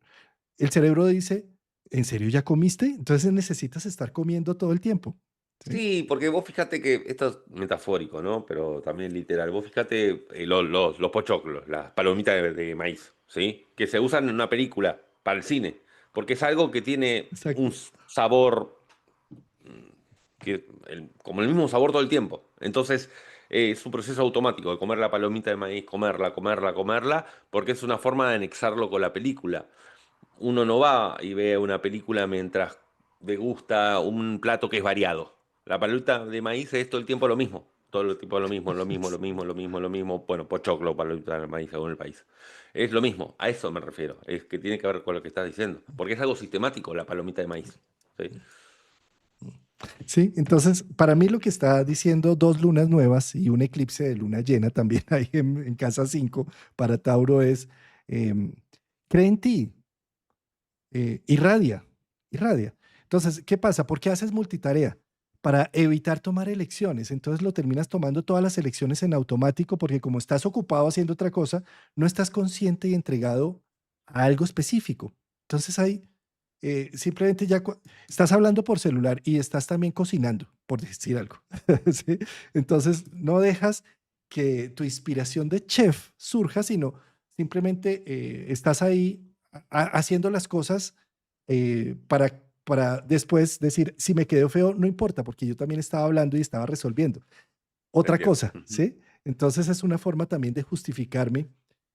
el cerebro dice, ¿en serio ya comiste? Entonces necesitas estar comiendo todo el tiempo, ¿sí? Sí, porque vos fíjate que esto es metafórico, ¿no? Pero también literal. Vos fíjate los pochoclos, las palomitas de maíz, ¿sí? Que se usan en una película, para el cine, porque es algo que tiene un Exacto. sabor como el mismo sabor todo el tiempo. Entonces, es un proceso automático de comer la palomita de maíz, comerla, comerla, comerla, porque es una forma de anexarlo con la película. Uno no va y ve una película mientras degusta un plato que es variado. La palomita de maíz es todo el tiempo lo mismo. Todo el tiempo lo mismo, lo mismo, lo mismo, lo mismo, lo mismo. Bueno, pochoclo, palomita de maíz según el país. Es lo mismo, a eso me refiero. Es que tiene que ver con lo que estás diciendo. Porque es algo sistemático la palomita de maíz. ¿Sí? Sí, entonces para mí lo que está diciendo dos lunas nuevas y un eclipse de luna llena también ahí en casa 5 para Tauro es, em, cree en ti, irradia, irradia. Entonces, ¿qué pasa? ¿Por qué haces multitarea? Para evitar tomar elecciones. Entonces lo terminas tomando todas las elecciones en automático porque como estás ocupado haciendo otra cosa, no estás consciente y entregado a algo específico. Entonces ahí simplemente ya estás hablando por celular y estás también cocinando, por decir algo. ¿Sí? Entonces no dejas que tu inspiración de chef surja, sino simplemente estás ahí haciendo las cosas para después decir, si me quedó feo, no importa, porque yo también estaba hablando y estaba resolviendo. Te Otra entiendo. cosa, Ujú. ¿sí? Entonces es una forma también de justificarme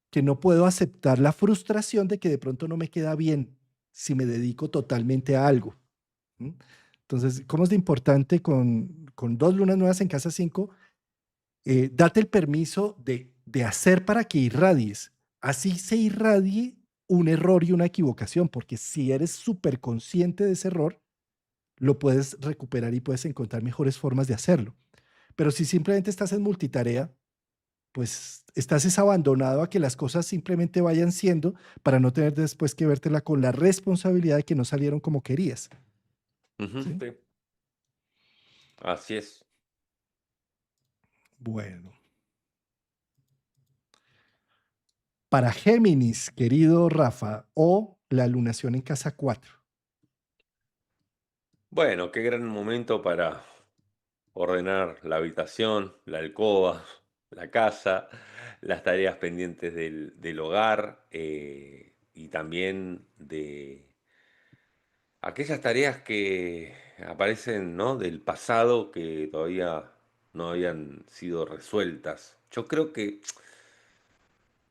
que no puedo aceptar la frustración de que de pronto no me queda bien si me dedico totalmente a algo. ¿M? Entonces, ¿cómo es de importante con dos lunas nuevas en casa 5? Date el permiso de hacer para que irradies. Así se irradie un error y una equivocación, porque si eres súper consciente de ese error, lo puedes recuperar y puedes encontrar mejores formas de hacerlo. Pero si simplemente estás en multitarea, pues estás es abandonado a que las cosas simplemente vayan siendo para no tener después que vértela con la responsabilidad de que no salieron como querías. Ujú, ¿Sí? sí. Así es. Bueno, para Géminis, querido Rafa, o la lunación en casa 4. Bueno, qué gran momento para ordenar la habitación, la alcoba, la casa, las tareas pendientes del hogar y también de aquellas tareas que aparecen, ¿no? Del pasado que todavía no habían sido resueltas. Yo creo que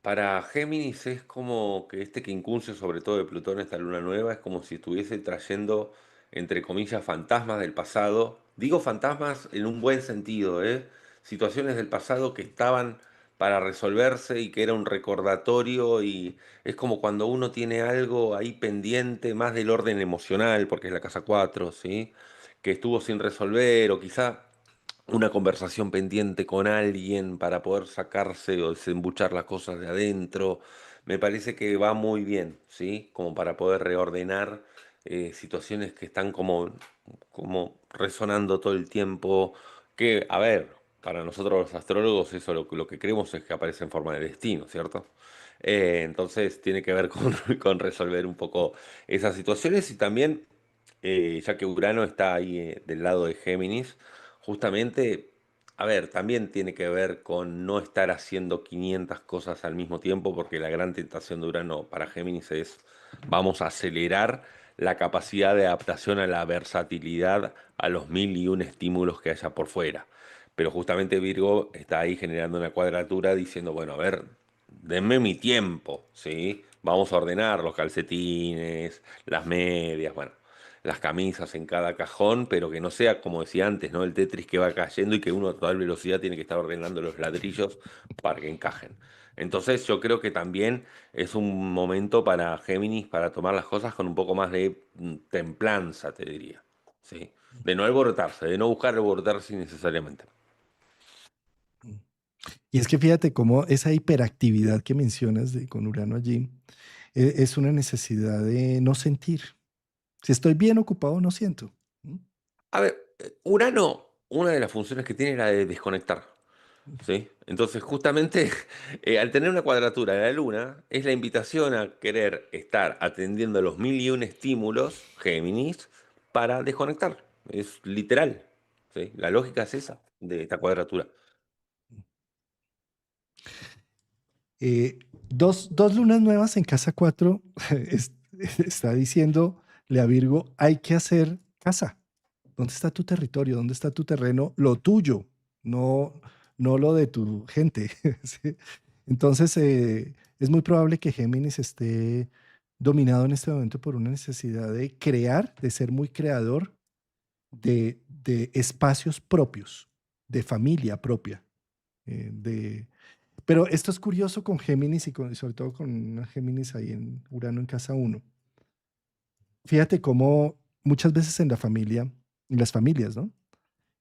para Géminis es como que este quincuncio, sobre todo de Plutón, esta luna nueva, es como si estuviese trayendo, entre comillas, fantasmas del pasado. Digo fantasmas en un buen sentido, ¿eh? Situaciones del pasado que estaban para resolverse y que era un recordatorio y es como cuando uno tiene algo ahí pendiente, más del orden emocional, porque es la casa 4, ¿sí? Que estuvo sin resolver o quizá una conversación pendiente con alguien para poder sacarse o desembuchar las cosas de adentro. Me parece que va muy bien, ¿sí? Como para poder reordenar situaciones que están como resonando todo el tiempo. Que, a ver, para nosotros los astrólogos eso lo que creemos es que aparece en forma de destino, ¿cierto? Entonces tiene que ver con, con resolver un poco esas situaciones y también, ya que Urano está ahí del lado de Géminis, justamente, a ver, también tiene que ver con no estar haciendo 500 cosas al mismo tiempo, porque la gran tentación de Urano para Géminis es, vamos a acelerar la capacidad de adaptación a la versatilidad, a los mil y un estímulos que haya por fuera. Pero justamente Virgo está ahí generando una cuadratura diciendo, bueno, a ver, denme mi tiempo, ¿sí? Vamos a ordenar los calcetines, las medias, bueno. las camisas en cada cajón, pero que no sea, como decía antes, ¿no? El Tetris que va cayendo y que uno a toda velocidad tiene que estar ordenando los ladrillos para que encajen. Entonces yo creo que también es un momento para Géminis para tomar las cosas con un poco más de templanza, te diría. ¿Sí? De no alborotarse, de no buscar alborotarse innecesariamente. Y es que fíjate cómo esa hiperactividad que mencionas con Urano allí es una necesidad de no sentir. Si estoy bien ocupado, no siento. ¿Mm? A ver, Urano, una de las funciones que tiene es la de desconectar. ¿Sí? Entonces, justamente, al tener una cuadratura de la Luna, es la invitación a querer estar atendiendo a los mil y un estímulos, Géminis, para desconectar. Es literal. ¿Sí? La lógica es esa, de esta cuadratura. Eh, dos lunas nuevas en casa 4 está diciéndole a Virgo, hay que hacer casa. ¿Dónde está tu territorio? ¿Dónde está tu terreno? Lo tuyo, no, no lo de tu gente. ¿Sí? Entonces, es muy probable que Géminis esté dominado en este momento por una necesidad de crear, de ser muy creador de espacios propios, de familia propia. Pero esto es curioso con Géminis y sobre todo con una Géminis ahí en Urano en casa uno. Fíjate cómo muchas veces en la familia, en las familias, ¿no?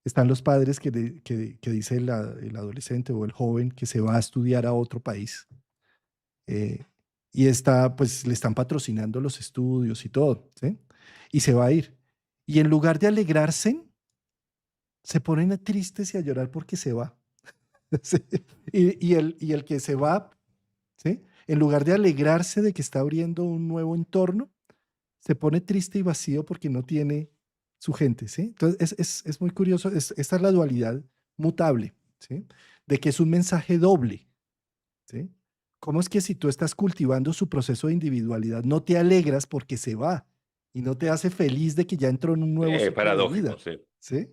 Están los padres que dice el adolescente o el joven que se va a estudiar a otro país eh, y está, pues le están patrocinando los estudios y todo, ¿sí? Y se va a ir. Y en lugar de alegrarse, se ponen tristes y a llorar porque se va. ¿Sí? Y el que se va, ¿sí? En lugar de alegrarse de que está abriendo un nuevo entorno, se pone triste y vacío porque no tiene su gente, ¿sí? Entonces es muy curioso, esta es la dualidad mutable, ¿sí? De que es un mensaje doble, ¿sí? ¿Cómo es que si tú estás cultivando su proceso de individualidad, no te alegras porque se va y no te hace feliz de que ya entró en un nuevo ciclo de Paradójico, vida, sí. ¿sí?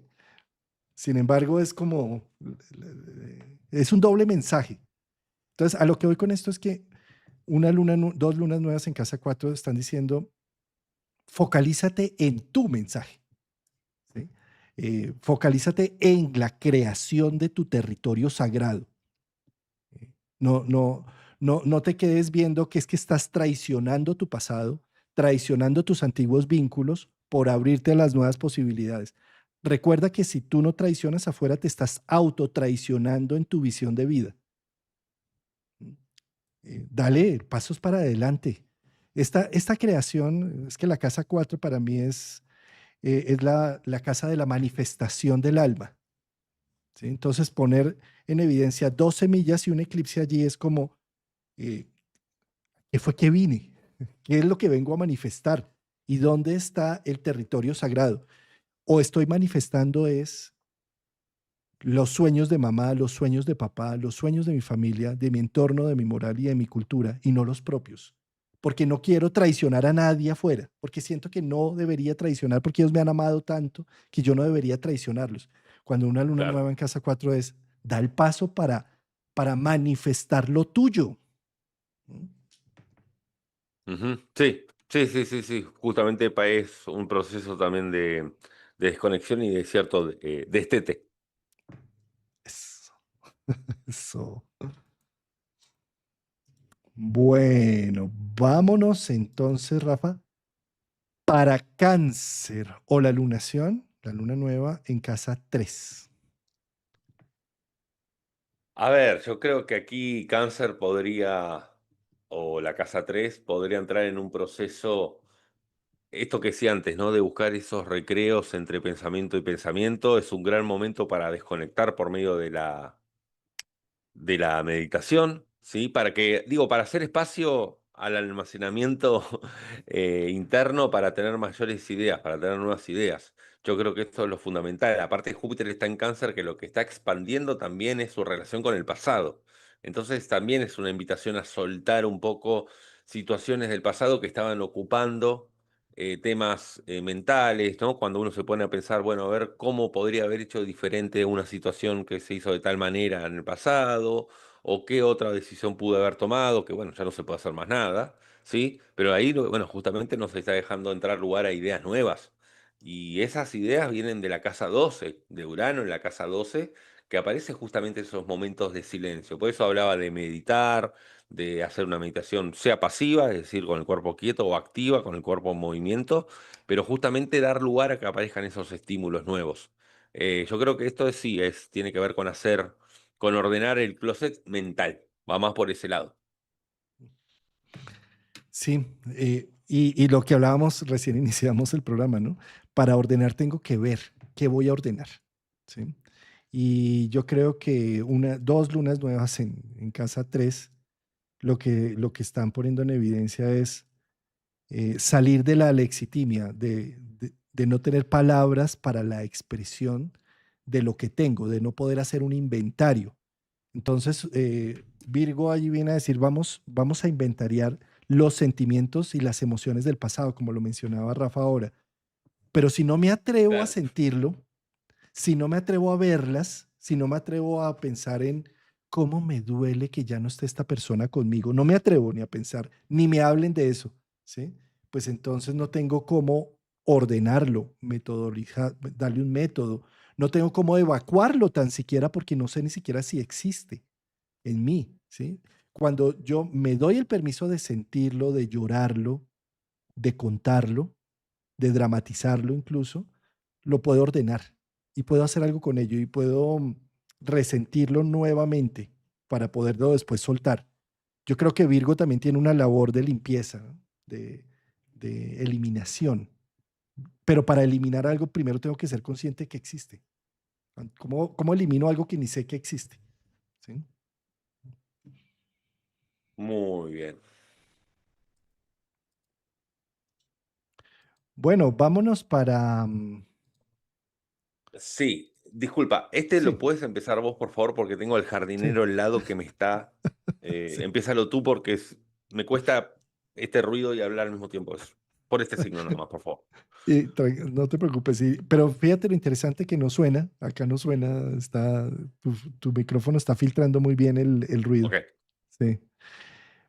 Sin embargo, es como, es un doble mensaje. Entonces, a lo que voy con esto es que dos lunas nuevas en casa 4 están diciendo, focalízate en tu mensaje, ¿sí? Focalízate en la creación de tu territorio sagrado. No, no, no te quedes viendo que es que estás traicionando tu pasado, traicionando tus antiguos vínculos por abrirte a las nuevas posibilidades. Recuerda que si tú no traicionas afuera, te estás autotraicionando en tu visión de vida. Dale pasos para adelante. Esta creación, es que la casa 4 para mí es la casa de la manifestación del alma. ¿Sí? Entonces, poner en evidencia dos semillas y un eclipse allí es como, eh, ¿qué fue que vine? ¿Qué es lo que vengo a manifestar? ¿Y dónde está el territorio sagrado? O estoy manifestando es los sueños de mamá, los sueños de papá, los sueños de mi familia, de mi entorno, de mi moral y de mi cultura, y no los propios. Porque no quiero traicionar a nadie afuera, porque siento que no debería traicionar, porque ellos me han amado tanto que yo no debería traicionarlos. Cuando una luna Claro. nueva en casa 4 es, da el paso para manifestar lo tuyo. ¿Mm? Ujú. Sí, sí, sí, sí, sí. Justamente es un proceso también de desconexión y de cierto destete. Eso, eso. Bueno, vámonos entonces, Rafa, para Cáncer o la lunación, la luna nueva en casa 3. A ver, yo creo que aquí Cáncer podría, o la casa 3 podría entrar en un proceso, esto que decía antes, ¿no? De buscar esos recreos entre pensamiento y pensamiento. Es un gran momento para desconectar por medio de la meditación, ¿sí? Para que, digo, para hacer espacio al almacenamiento interno para tener mayores ideas, para tener nuevas ideas. Yo creo que esto es lo fundamental. Aparte, Júpiter está en Cáncer, que lo que está expandiendo también es su relación con el pasado. Entonces, también es una invitación a soltar un poco situaciones del pasado que estaban ocupando temas mentales, ¿no? Cuando uno se pone a pensar, bueno, a ver cómo podría haber hecho diferente una situación que se hizo de tal manera en el pasado, o qué otra decisión pude haber tomado, que bueno, ya no se puede hacer más nada, ¿sí? Pero ahí, bueno, justamente nos está dejando entrar lugar a ideas nuevas. Y esas ideas vienen de la casa 12, de Urano en la casa 12, que aparece justamente en esos momentos de silencio. Por eso hablaba de meditar, de hacer una meditación, sea pasiva, es decir, con el cuerpo quieto, o activa, con el cuerpo en movimiento, pero justamente dar lugar a que aparezcan esos estímulos nuevos. Yo creo que esto sí, tiene que ver con con ordenar el closet mental. Va más por ese lado. Sí, y lo que hablábamos recién iniciamos el programa, ¿no? Para ordenar tengo que ver qué voy a ordenar, ¿sí? Y yo creo que dos lunas nuevas en casa 3 lo que están poniendo en evidencia es salir de la lexitimia, de no tener palabras para la expresión de lo que tengo, de no poder hacer un inventario. Entonces, Virgo allí viene a decir, vamos a inventariar los sentimientos y las emociones del pasado, como lo mencionaba Rafa ahora. Pero si no me atrevo a Claro. sentirlo, si no me atrevo a verlas, si no me atrevo a pensar en cómo me duele que ya no esté esta persona conmigo, no me atrevo ni a pensar, ni me hablen de eso, ¿sí? Pues entonces no tengo cómo ordenarlo, metodolizar, darle un método, no tengo cómo evacuarlo tan siquiera porque no sé ni siquiera si existe en mí, ¿sí? Cuando yo me doy el permiso de sentirlo, de llorarlo, de contarlo, de dramatizarlo incluso, lo puedo ordenar y puedo hacer algo con ello y puedo resentirlo nuevamente para poderlo después soltar. Yo creo que Virgo también tiene una labor de limpieza, ¿no? de eliminación, pero para eliminar algo primero tengo que ser consciente que existe. ¿Cómo elimino algo que ni sé que existe? ¿Sí? Muy bien. Bueno, vámonos para... Sí, disculpa, este lo sí, puedes empezar vos, por favor, porque tengo al sí, jardinero al lado que me está. sí. Empiézalo tú porque me cuesta este ruido y hablar al mismo tiempo. Es por este signo nomás, por favor. No te preocupes, sí, pero fíjate lo interesante que no suena, acá no suena, tu micrófono está filtrando muy bien el ruido. Ok. Sí.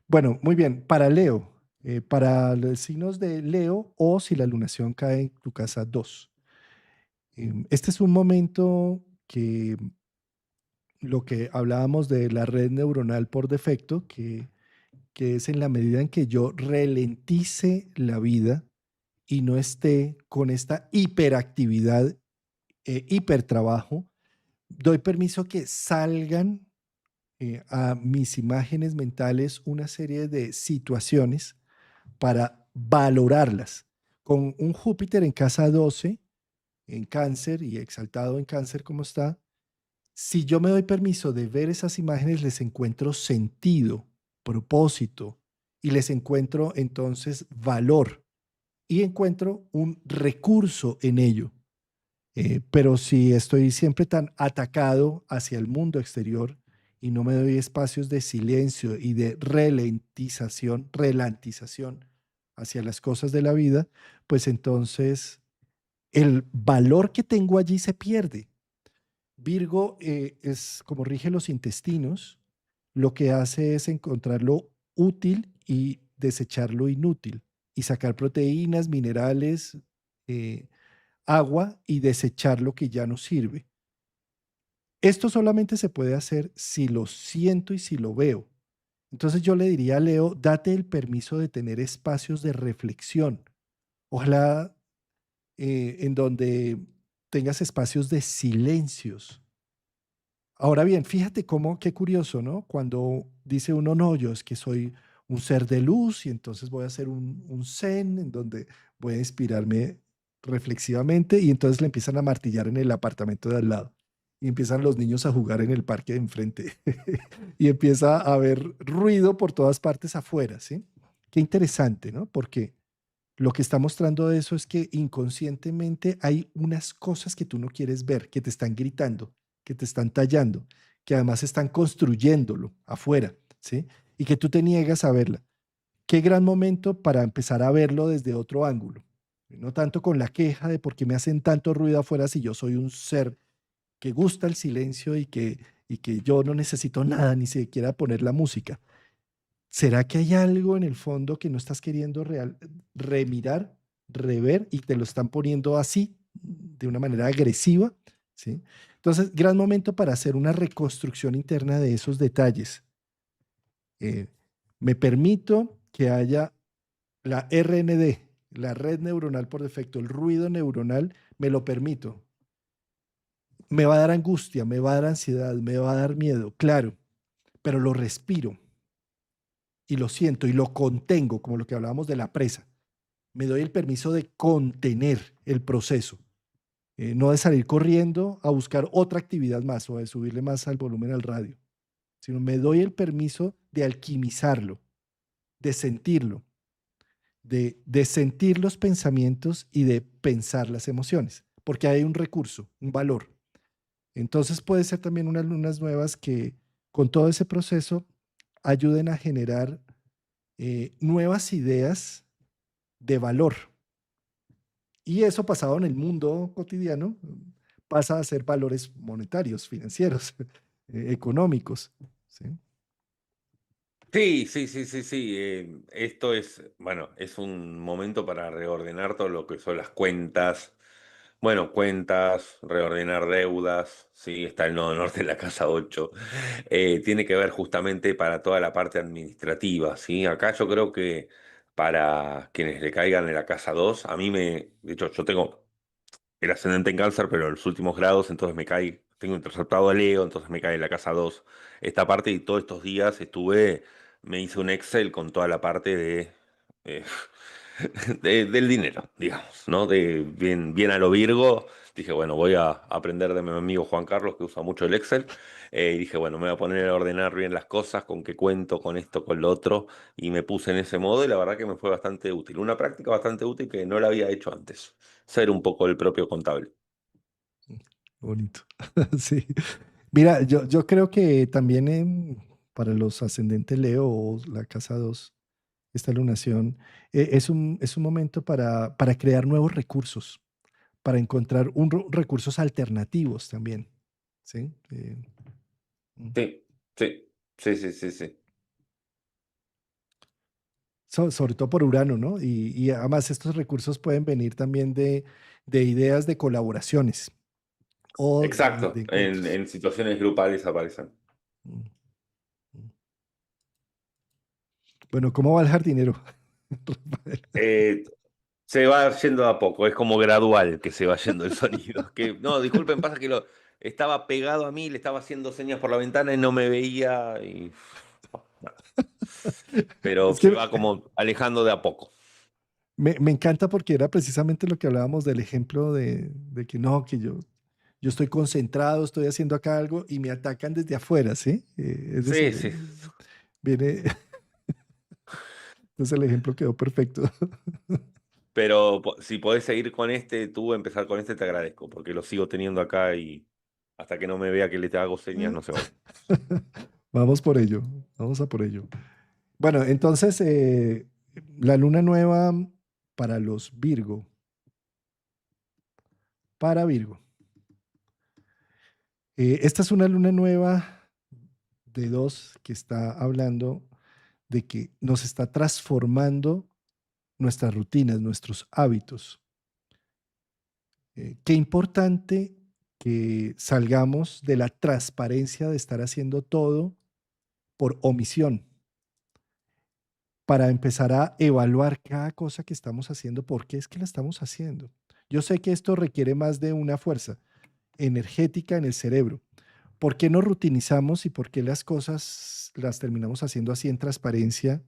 Bueno, muy bien, para Leo, para los signos de Leo o si la lunación cae en tu casa 2. Este es un momento que lo que hablábamos de la red neuronal por defecto, que es en la medida en que yo ralentice la vida y no esté con esta hiperactividad, hipertrabajo, doy permiso que salgan a mis imágenes mentales una serie de situaciones para valorarlas. Con un Júpiter en casa 12, en cáncer y exaltado en cáncer como está, si yo me doy permiso de ver esas imágenes, les encuentro sentido, propósito y les encuentro entonces valor y encuentro un recurso en ello. Pero si estoy siempre tan atacado hacia el mundo exterior y no me doy espacios de silencio y de relantización hacia las cosas de la vida, pues entonces el valor que tengo allí se pierde. Virgo es como rige los intestinos, lo que hace es encontrar lo útil y desechar lo inútil y sacar proteínas, minerales, eh, agua y desechar lo que ya no sirve. Esto solamente se puede hacer si lo siento y si lo veo. Entonces yo le diría a Leo, date el permiso de tener espacios de reflexión. Ojalá en donde tengas espacios de silencios. Ahora bien, fíjate qué curioso, ¿no? Cuando dice uno, no, yo es que soy un ser de luz y entonces voy a hacer un zen en donde voy a inspirarme reflexivamente y entonces le empiezan a martillar en el apartamento de al lado y empiezan los niños a jugar en el parque de enfrente y empieza a haber ruido por todas partes afuera, ¿sí? Qué interesante, ¿no? Porque lo que está mostrando eso es que inconscientemente hay unas cosas que tú no quieres ver, que te están gritando, que te están tallando, que además están construyéndolo afuera, ¿sí? Y que tú te niegas a verla. Qué gran momento para empezar a verlo desde otro ángulo. No tanto con la queja de por qué me hacen tanto ruido afuera si yo soy un ser que gusta el silencio y que yo no necesito nada, ni siquiera poner la música. ¿Será que hay algo en el fondo que no estás queriendo remirar? rever y te lo están poniendo así, de una manera agresiva, ¿sí? Entonces, gran momento para hacer una reconstrucción interna de esos detalles. Eh, Me permito que haya la RND, la red neuronal por defecto, el ruido neuronal, me lo permito. Me va a dar angustia, me va a dar ansiedad, me va a dar miedo, claro, pero lo respiro y lo siento y lo contengo, como lo que hablábamos de la presa. Me doy el permiso de contener el proceso, no de salir corriendo a buscar otra actividad más o de subirle más al volumen al radio, sino me doy el permiso de alquimizarlo, de sentirlo, de sentir los pensamientos y de pensar las emociones, porque hay un recurso, un valor. Entonces puede ser también unas lunas nuevas que con todo ese proceso ayuden a generar nuevas ideas de valor. Y eso pasado en el mundo cotidiano pasa a ser valores monetarios, financieros, económicos. ¿Sí? Sí, sí, sí, sí, sí. Esto es, bueno, es un momento para reordenar todo lo que son las cuentas. Bueno, cuentas, reordenar deudas, sí, está el nodo norte en la casa 8. Tiene que ver justamente para toda la parte administrativa, ¿sí? Acá yo creo que para quienes le caigan en la casa 2, de hecho, yo tengo el ascendente en cáncer, pero en los últimos grados, entonces tengo interceptado a Leo, entonces me cae en la casa 2 esta parte y todos estos días me hice un Excel con toda la parte eh, del dinero, digamos, ¿no? De bien, bien a lo Virgo. Dije, bueno, voy a aprender de mi amigo Juan Carlos, que usa mucho el Excel. Y dije, bueno, me voy a poner a ordenar bien las cosas, con qué cuento, con esto, con lo otro. Y me puse en ese modo y la verdad que me fue bastante útil. Una práctica bastante útil que no la había hecho antes. Ser un poco el propio contable. Bonito. Sí. Mira, yo creo que también para los ascendentes Leo o la casa 2 esta lunación, es un momento para crear nuevos recursos, para encontrar recursos alternativos también. ¿Sí? Mm. Sí, sí, sí, sí, sí, sí. Sobre todo por Urano, ¿no? Y además estos recursos pueden venir también de ideas de colaboraciones o de Exacto, encuentros. en situaciones grupales aparecen. Mm, mm. Bueno, ¿cómo va el jardinero, Rafael? Eh, Se va yendo a poco, es como gradual que se va yendo el sonido. Que, no, disculpen, pasa que estaba pegado a mí, le estaba haciendo señas por la ventana y no me veía. Pero Es se que va como alejando de a poco. me encanta porque era precisamente lo que hablábamos del ejemplo de que no, que yo estoy concentrado, estoy haciendo acá algo y me atacan desde afuera, ¿sí? Es Sí, decir, sí. viene, entonces el ejemplo quedó perfecto. Pero si podés seguir con tú empezar con este, te agradezco, porque lo sigo teniendo acá y hasta que no me vea que le te hago señas, no se va. Vamos por ello, vamos a por ello. Bueno, entonces la luna nueva para los Virgo, para Virgo. Esta es una luna nueva de dos que está hablando de que nos está transformando nuestras rutinas, nuestros hábitos. Qué importante que salgamos de la transparencia de estar haciendo todo por omisión para empezar a evaluar cada cosa que estamos haciendo, por qué es que la estamos haciendo. Yo sé que esto requiere más de una fuerza energética en el cerebro. ¿Por qué nos rutinizamos y por qué las cosas las terminamos haciendo así en transparencia?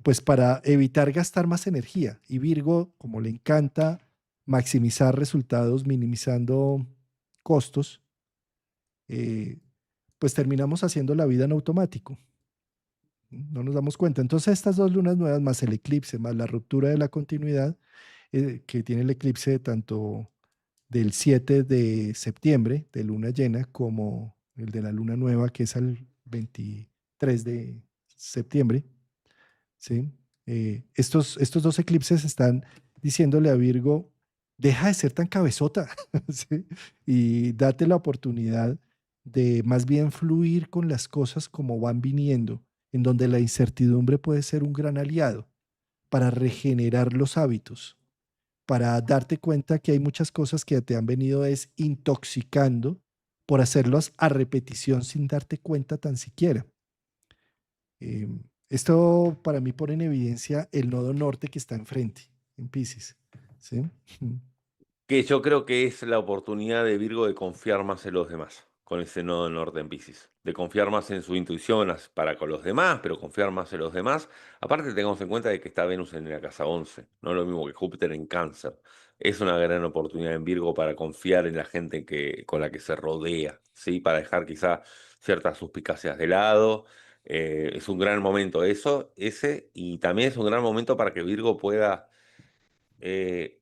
Pues para evitar gastar más energía. Y Virgo, como le encanta maximizar resultados, minimizando costos, eh, pues terminamos haciendo la vida en automático. No nos damos cuenta. Entonces, estas dos lunas nuevas, más el eclipse, más la ruptura de la continuidad, que tiene el eclipse tanto del 7 de septiembre, de luna llena, como el de la luna nueva, que es al 23 de septiembre, ¿sí? Estos dos eclipses están diciéndole a Virgo, deja de ser tan cabezota, ¿sí? Y date la oportunidad de más bien fluir con las cosas como van viniendo, en donde la incertidumbre puede ser un gran aliado para regenerar los hábitos, para darte cuenta que hay muchas cosas que te han venido es intoxicando por hacerlas a repetición sin darte cuenta tan siquiera. Esto para mí pone en evidencia el nodo norte que está enfrente, en Piscis. ¿Sí? Que yo creo que es la oportunidad de Virgo de confiar más en los demás, con ese nodo norte en Piscis. De confiar más en su intuición para con los demás, pero confiar más en los demás. Aparte, tengamos en cuenta de que está Venus en la casa 11, no es lo mismo que Júpiter en Cáncer. Es una gran oportunidad en Virgo para confiar en la gente con la que se rodea, ¿sí? Para dejar quizá ciertas suspicacias de lado. Es un gran momento ese, y también es un gran momento para que Virgo pueda... eh,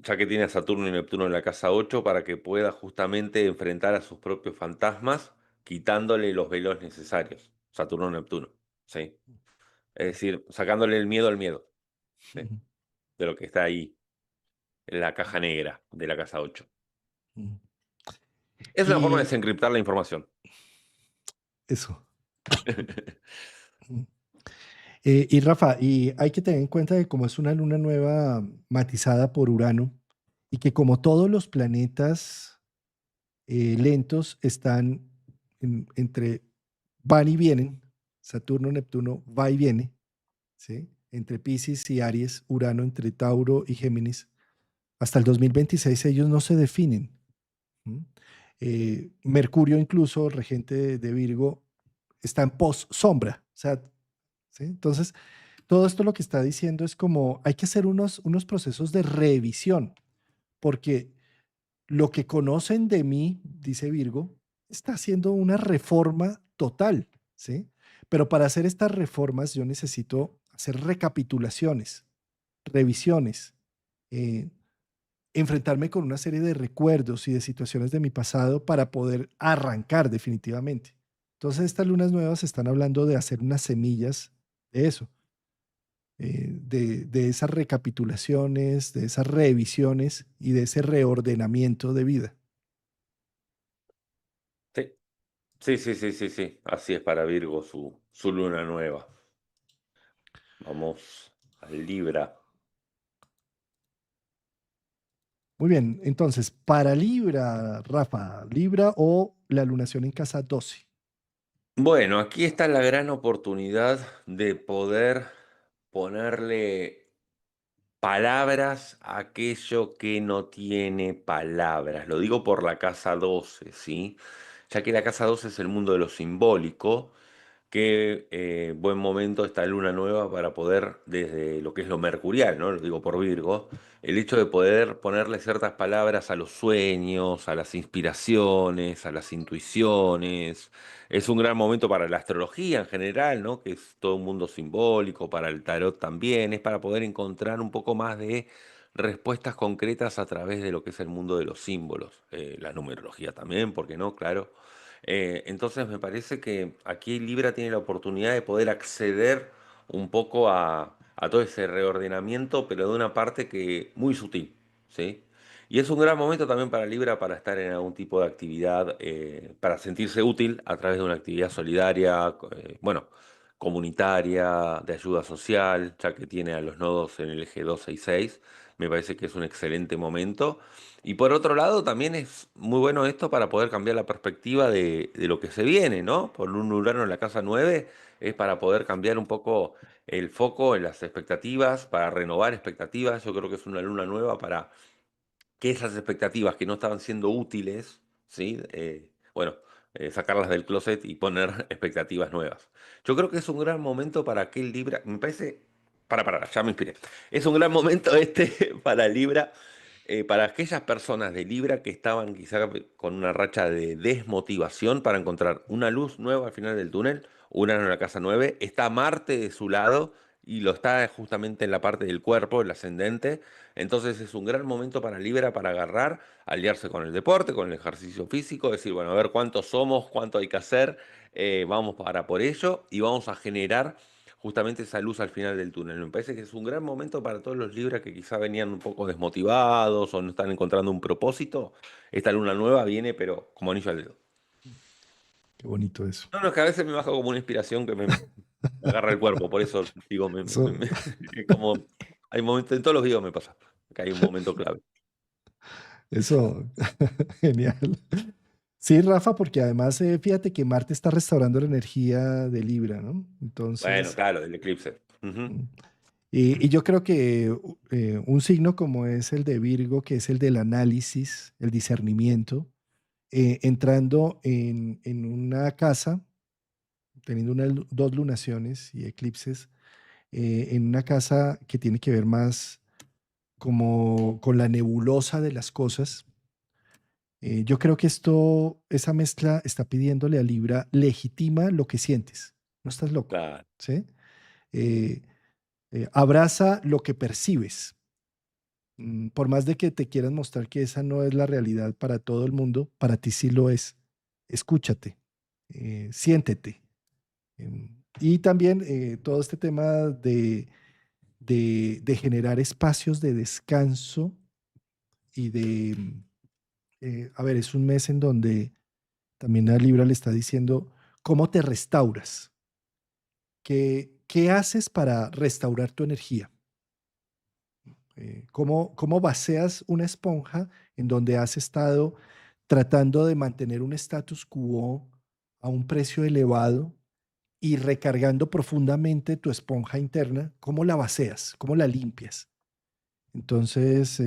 ya que tiene a Saturno y Neptuno en la casa 8, para que pueda justamente enfrentar a sus propios fantasmas, quitándole los velos necesarios, Saturno-Neptuno, ¿sí? Es decir, sacándole el miedo al miedo, ¿sí? De lo que está ahí, en la caja negra de la casa 8. Es una forma de Y desencriptar la información. eso. Y Rafa, y hay que tener en cuenta que como es una luna nueva matizada por Urano, y que como todos los planetas lentos están entre van y vienen, Saturno, Neptuno va y viene, ¿sí? Entre Piscis y Aries, Urano entre Tauro y Géminis, hasta el 2026 ellos no se definen. ¿M? Mercurio incluso, regente de Virgo, está en pos-sombra, o sea, ¿sí? Entonces, todo esto lo que está diciendo es como hay que hacer unos procesos de revisión, porque lo que conocen de mí, dice Virgo, está haciendo una reforma total, ¿sí? Pero para hacer estas reformas yo necesito hacer recapitulaciones, revisiones, eh, enfrentarme con una serie de recuerdos y de situaciones de mi pasado para poder arrancar definitivamente. Entonces estas lunas nuevas están hablando de hacer unas semillas de eso, de esas recapitulaciones, de esas revisiones y de ese reordenamiento de vida. Sí, sí, sí, sí, sí, sí. Así es para Virgo su luna nueva. Vamos al Libra. Muy bien, entonces, para Libra, Rafa, Libra o la lunación en casa 12. Bueno, aquí está la gran oportunidad de poder ponerle palabras a aquello que no tiene palabras. Lo digo por la casa 12, ¿sí? Ya que la casa 12 es el mundo de lo simbólico. Qué buen momento esta luna nueva para poder, desde lo que es lo mercurial, ¿no? Lo digo por Virgo, el hecho de poder ponerle ciertas palabras a los sueños, a las inspiraciones, a las intuiciones. Es un gran momento para la astrología en general, ¿no? Que es todo un mundo simbólico, para el tarot también, es para poder encontrar un poco más de respuestas concretas a través de lo que es el mundo de los símbolos. La numerología también, ¿por qué no? Claro. Entonces me parece que aquí Libra tiene la oportunidad de poder acceder un poco a todo ese reordenamiento, pero de una parte que muy sutil, ¿sí? Y es un gran momento también para Libra para estar en algún tipo de actividad, para sentirse útil a través de una actividad solidaria, bueno, comunitaria, de ayuda social, ya que tiene a los nodos en el eje 2, 6, 6. Me parece que es un excelente momento. Y por otro lado, también es muy bueno esto para poder cambiar la perspectiva de lo que se viene, ¿no? Por un Urano en la casa 9 es para poder cambiar un poco el foco en las expectativas, para renovar expectativas. Yo creo que es una luna nueva para que esas expectativas que no estaban siendo útiles, ¿sí? Bueno, sacarlas del closet y poner expectativas nuevas. Yo creo que es un gran momento para aquel Libra, me parece, ya me inspiré. Es un gran momento este para Libra, para aquellas personas de Libra que estaban quizá con una racha de desmotivación para encontrar una luz nueva al final del túnel, Urano en la casa 9, está Marte de su lado y lo está justamente en la parte del cuerpo, el ascendente. Entonces es un gran momento para Libra para agarrar, aliarse con el deporte, con el ejercicio físico, decir, bueno, a ver cuántos somos, cuánto hay que hacer, vamos para por ello y vamos a generar justamente esa luz al final del túnel. Me parece que es un gran momento para todos los Libras que quizá venían un poco desmotivados o no están encontrando un propósito. Esta luna nueva viene, pero como anillo al dedo. Qué bonito eso. No, no, es que a veces me baja como una inspiración que me agarra el cuerpo, por eso digo, Eso, es como Hay momentos, en todos los videos me pasa, que hay un momento clave. Eso, genial. Sí, Rafa, porque además fíjate que Marte está restaurando la energía de Libra, ¿no? Bueno, Entonces, claro, del eclipse. Ujú. mm, y yo creo que un signo como es el de Virgo, que es el del análisis, el discernimiento, entrando en una casa, teniendo dos lunaciones y eclipses, en una casa que tiene que ver más como con la nebulosa de las cosas. Yo creo que esa mezcla está pidiéndole a Libra, legitima lo que sientes. No estás loco, Claro, ¿sí? Eh, abraza lo que percibes. Por más de que te quieran mostrar que esa no es la realidad para todo el mundo, para ti sí lo es. Escúchate, siéntete. Y también todo este tema de generar espacios de descanso y a ver, es un mes en donde también a Libra le está diciendo cómo te restauras, qué haces para restaurar tu energía. ¿Cómo vacías una esponja en donde has estado tratando de mantener un status quo a un precio elevado y recargando profundamente tu esponja interna? ¿Cómo la vacías? ¿Cómo la limpias? Entonces,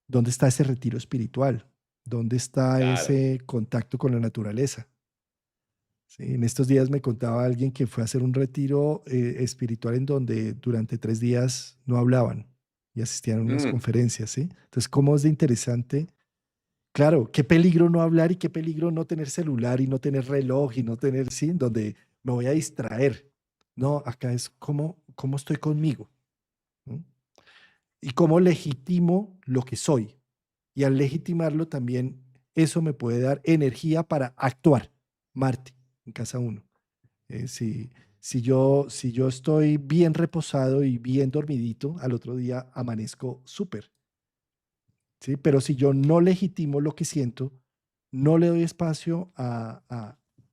¿dónde está ese retiro espiritual? ¿Dónde está claro. ese contacto con la naturaleza? Sí, en estos días me contaba alguien que fue a hacer un retiro espiritual en donde durante 3 días no hablaban y asistían a unas Mm, conferencias, ¿sí? Entonces, ¿cómo es de interesante? Claro, qué peligro no hablar y qué peligro no tener celular y no tener reloj y no tener, sí, en donde me voy a distraer. No, acá es cómo estoy conmigo, ¿no? Y cómo legitimo lo que soy. Y al legitimarlo también, eso me puede dar energía para actuar. Marte, en casa uno. Si yo estoy bien reposado y bien dormidito, al otro día amanezco súper, ¿sí? Pero si yo no legitimo lo que siento, no le doy espacio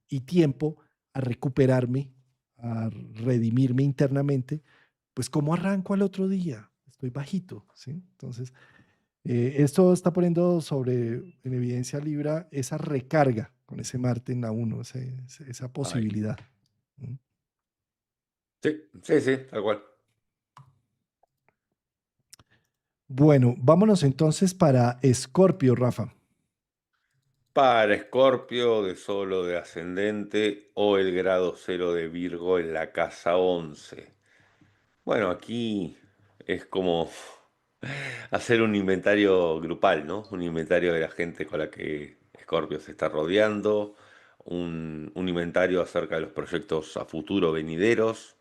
y tiempo a recuperarme, a redimirme internamente, pues ¿cómo arranco al otro día? Estoy bajito, ¿sí? Entonces, esto está poniendo en evidencia Libra esa recarga con ese Marte en la uno, esa ay. posibilidad. ¿Mm? Sí, sí, sí, tal cual. Bueno, vámonos entonces para Escorpio, Rafa. Para Escorpio, de Solo de Ascendente o el grado cero de Virgo en la casa 11. Bueno, aquí es como hacer un inventario grupal, ¿no? Un inventario de la gente con la que Escorpio se está rodeando, un inventario acerca de los proyectos a futuro venideros.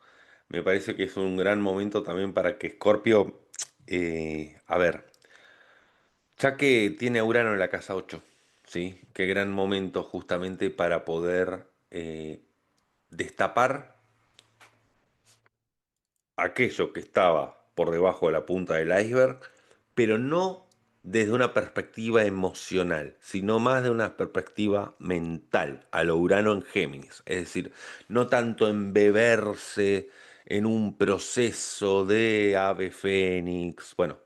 Me parece que es un gran momento también para que Escorpio, a ver, ya que tiene a Urano en la casa 8, ¿sí? Qué gran momento justamente para poder destapar aquello que estaba por debajo de la punta del iceberg, pero no desde una perspectiva emocional, sino más de una perspectiva mental, a lo Urano en Géminis. Es decir, no tanto embeberse en un proceso de ave fénix, bueno,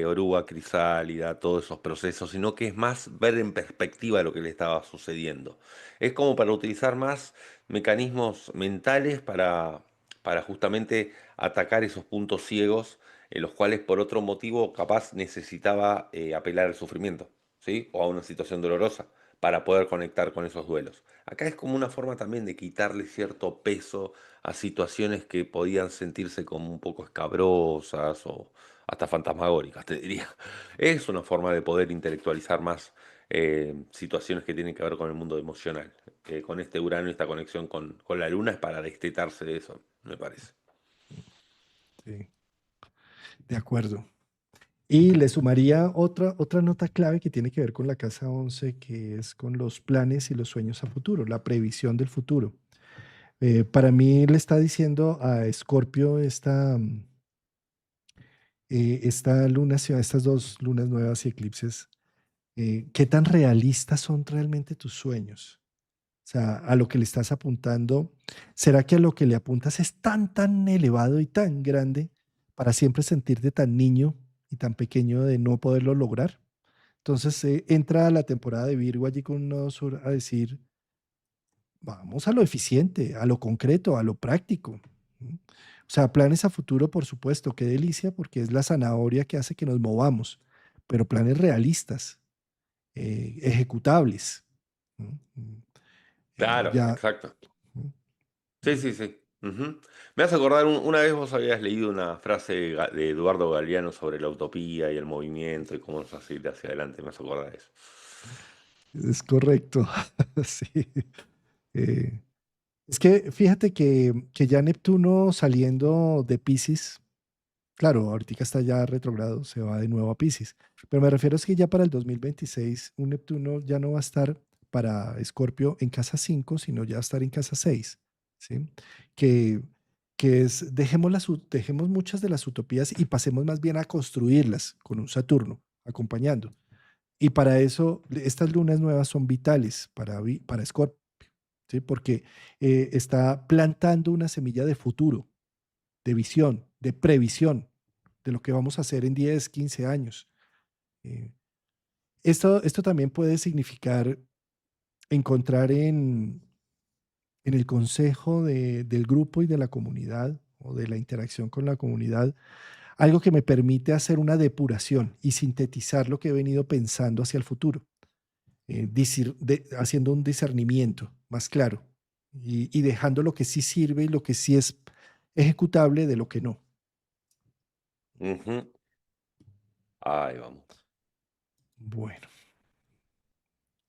oruga, crisálida, todos esos procesos, sino que es más ver en perspectiva lo que le estaba sucediendo. Es como para utilizar más mecanismos mentales para justamente atacar esos puntos ciegos en los cuales por otro motivo capaz necesitaba apelar al sufrimiento, ¿sí? O a una situación dolorosa para poder conectar con esos duelos. Acá es como una forma también de quitarle cierto peso a situaciones que podían sentirse como un poco escabrosas o hasta fantasmagóricas, te diría. Es una forma de poder intelectualizar más situaciones que tienen que ver con el mundo emocional. Con este Urano y esta conexión con la Luna es para destetarse de eso, me parece. Sí, de acuerdo. Y le sumaría otra nota clave que tiene que ver con la casa 11, que es con los planes y los sueños a futuro, la previsión del futuro. Para mí le está diciendo a Escorpio esta luna, estas dos lunas nuevas y eclipses, ¿qué tan realistas son realmente tus sueños? O sea, a lo que le estás apuntando, ¿será que a lo que le apuntas es tan elevado y tan grande, para siempre sentirte tan niño y tan pequeño de no poderlo lograr. Entonces entra la temporada de Virgo allí con un nodo sur a decir, vamos a lo eficiente, a lo concreto, a lo práctico. ¿Mm? O sea, planes a futuro, por supuesto, qué delicia, porque es la zanahoria que hace que nos movamos, pero planes realistas, ejecutables. ¿Mm? Claro, Ya. exacto. ¿Mm? Sí, sí, sí. Ujú. Me hace acordar, una vez vos habías leído una frase de Eduardo Galeano sobre la utopía y el movimiento y cómo nos hace ir hacia adelante. Me hace acordar de eso. Es correcto. Sí. Eh, es que fíjate que ya Neptuno saliendo de Pisces, claro, ahorita está ya retrogrado, se va de nuevo a Pisces, pero me refiero es que ya para el 2026 un Neptuno ya no va a estar para Escorpio en casa 5, sino ya va a estar en casa 6, ¿sí? Que, que es, dejemos muchas de las utopías y pasemos más bien a construirlas con un Saturno acompañando. Y para eso, estas lunas nuevas son vitales para Escorpio, ¿sí? Porque está plantando una semilla de futuro, de visión, de previsión de lo que vamos a hacer en 10, 15 años. Eh, esto también puede significar encontrar en el consejo del grupo y de la comunidad o de la interacción con la comunidad algo que me permite hacer una depuración y sintetizar lo que he venido pensando hacia el futuro, haciendo un discernimiento más claro y dejando lo que sí sirve y lo que sí es ejecutable de lo que no. Ujú. Ahí vamos. Bueno,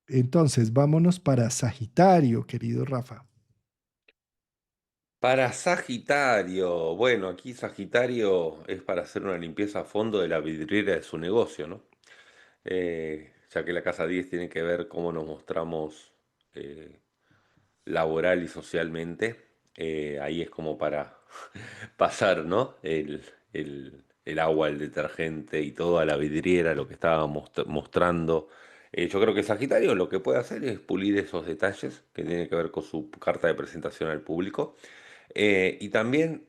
entonces vámonos para Sagitario, querido Rafa. Para Sagitario, bueno, aquí Sagitario es para hacer una limpieza a fondo de la vidriera de su negocio, ¿no? Ya que la casa 10 tiene que ver cómo nos mostramos eh, laboral y socialmente, ahí es como para pasar, ¿no? El agua, el detergente y toda la vidriera, lo que estaba mostrando. Yo creo que Sagitario lo que puede hacer es pulir esos detalles que tienen que ver con su carta de presentación al público. Y también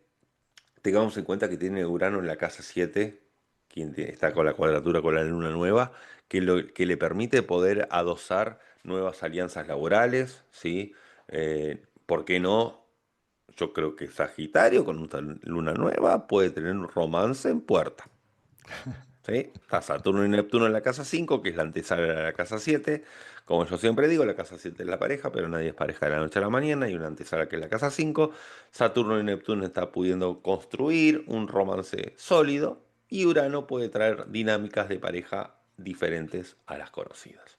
tengamos en cuenta que tiene Urano en la casa 7, quien está con la cuadratura con la luna nueva, que le permite poder adosar nuevas alianzas laborales, ¿sí? ¿Por qué no? Yo creo que Sagitario con una luna nueva puede tener un romance en puerta. ¿Sí? Está Saturno y Neptuno en la casa 5, que es la antesala de la casa 7. Como yo siempre digo, la casa 7 es la pareja, pero nadie es pareja de la noche a la mañana. Hay una antesala que es la casa 5. Saturno y Neptuno está pudiendo construir un romance sólido y Urano puede traer dinámicas de pareja diferentes a las conocidas.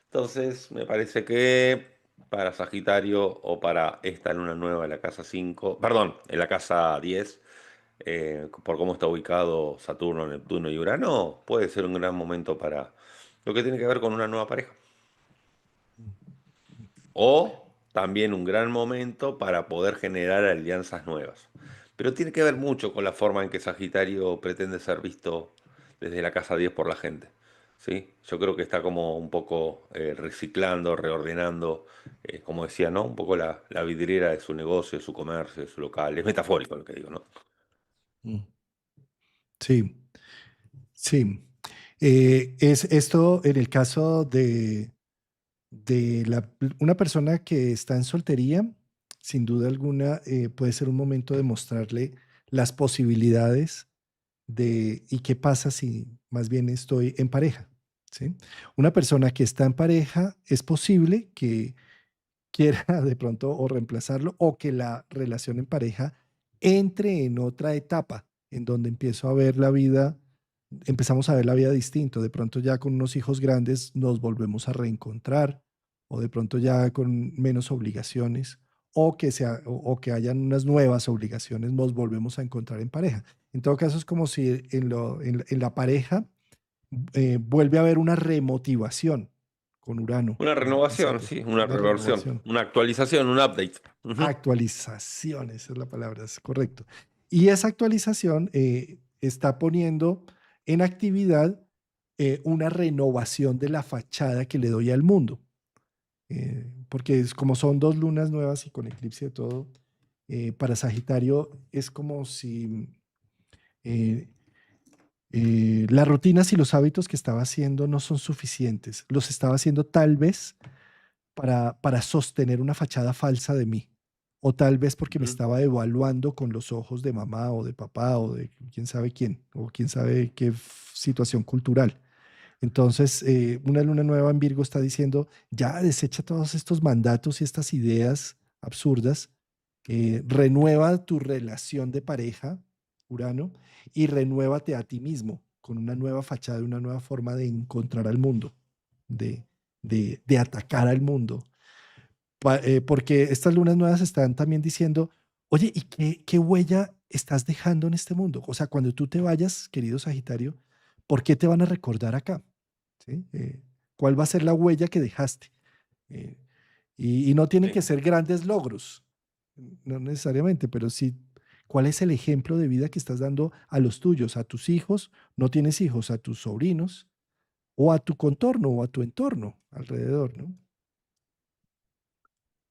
Entonces, me parece que para Sagitario o para esta luna nueva en la casa 5, perdón, en la casa 10, por cómo está ubicado Saturno, Neptuno y Urano, puede ser un gran momento para lo que tiene que ver con una nueva pareja. O también un gran momento para poder generar alianzas nuevas. Pero tiene que ver mucho con la forma en que Sagitario pretende ser visto desde la casa 10 por la gente. ¿Sí? Yo creo que está como un poco reciclando, reordenando, como decía, ¿no? Un poco la vidriera de su negocio, de su comercio, de su local. Es metafórico lo que digo, ¿no? Mm. Sí, sí. Es esto en el caso de una persona que está en soltería, sin duda alguna, puede ser un momento de mostrarle las posibilidades y qué pasa si más bien estoy en pareja, ¿sí? Una persona que está en pareja es posible que quiera de pronto o reemplazarlo o que la relación en pareja entre en otra etapa en donde empezamos a ver la vida distinto. De pronto ya con unos hijos grandes nos volvemos a reencontrar o de pronto ya con menos obligaciones o que hayan unas nuevas obligaciones nos volvemos a encontrar en pareja. En todo caso es como si en la pareja vuelve a haber una remotivación con Urano Una en renovación, Sagitario, sí, una una reversión, renovación. una actualización, un update. Ujú. Actualización, esa es la palabra, es correcto. Y esa actualización está poniendo en actividad una renovación de la fachada que le doy al mundo. Porque es como son dos lunas nuevas y con eclipse de todo, para Sagitario es como si Eh, las rutinas y los hábitos que estaba haciendo no son suficientes. Los estaba haciendo tal vez para sostener una fachada falsa de mí. O tal vez porque me Ujú. estaba evaluando con los ojos de mamá o de papá o de quién sabe quién, o quién sabe qué situación cultural. Entonces, una luna nueva en Virgo está diciendo, ya desecha todos estos mandatos y estas ideas absurdas, renueva tu relación de pareja, Urano, y renuévate a ti mismo con una nueva fachada, una nueva forma de encontrar al mundo, de, de atacar al mundo. Porque estas lunas nuevas están también diciendo, oye, ¿y qué huella estás dejando en este mundo? O sea, cuando tú te vayas, querido Sagitario, ¿por qué te van a recordar acá? ¿Sí? ¿Cuál va a ser la huella que dejaste? Eh, y no tienen que Sí. ser grandes logros, no necesariamente, pero sí, ¿cuál es el ejemplo de vida que estás dando a los tuyos, a tus hijos? No tienes hijos, a tus sobrinos, o a tu contorno, o a tu entorno alrededor, ¿no?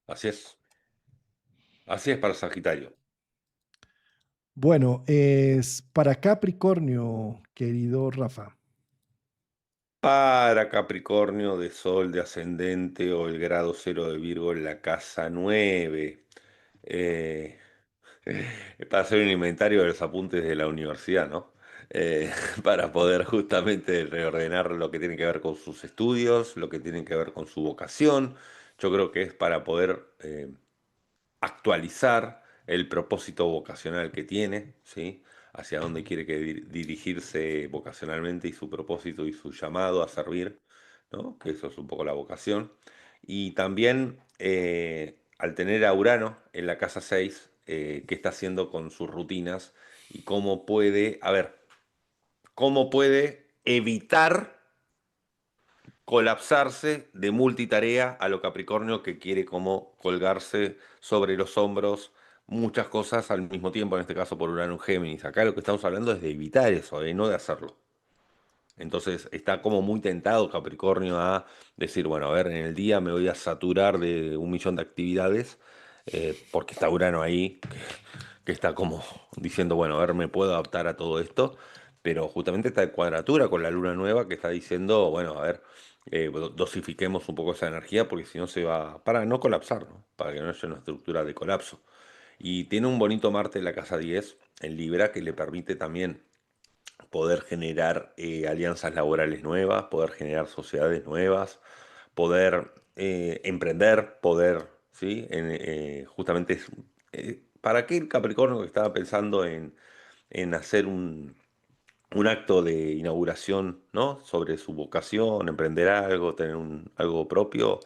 Así es. Así es para Sagitario. Bueno, es para Capricornio, querido Rafa. Para Capricornio de Sol, de Ascendente o el grado cero de Virgo en la casa 9. Eh, para hacer un inventario de los apuntes de la universidad, ¿no? Para poder justamente reordenar lo que tiene que ver con sus estudios, lo que tiene que ver con su vocación. Yo creo que es para poder actualizar el propósito vocacional que tiene, ¿sí? Hacia dónde quiere que dirigirse vocacionalmente y su propósito y su llamado a servir, ¿no? Que eso es un poco la vocación. Y también al tener a Urano en la casa 6, qué está haciendo con sus rutinas y cómo puede, a ver, cómo puede evitar colapsarse de multitarea a lo Capricornio que quiere como colgarse sobre los hombros muchas cosas al mismo tiempo, en este caso por Urano en Géminis. Acá lo que estamos hablando es de evitar eso, no de hacerlo. Entonces está como muy tentado Capricornio a decir, bueno, a ver, en el día me voy a saturar de 1 millón de actividades, porque está Urano ahí, que está como diciendo, bueno, a ver, me puedo adaptar a todo esto, pero justamente está en cuadratura con la luna nueva que está diciendo, bueno, a ver, dosifiquemos un poco esa energía porque si no se va, para no colapsar, ¿no? Para que no haya una estructura de colapso. Y tiene un bonito Marte en la casa 10 en Libra que le permite también poder generar alianzas laborales nuevas, poder generar sociedades nuevas, poder emprender, poder, ¿sí? Justamente para aquel Capricornio que estaba pensando en hacer un acto de inauguración, ¿no? Sobre su vocación, emprender algo, tener algo propio,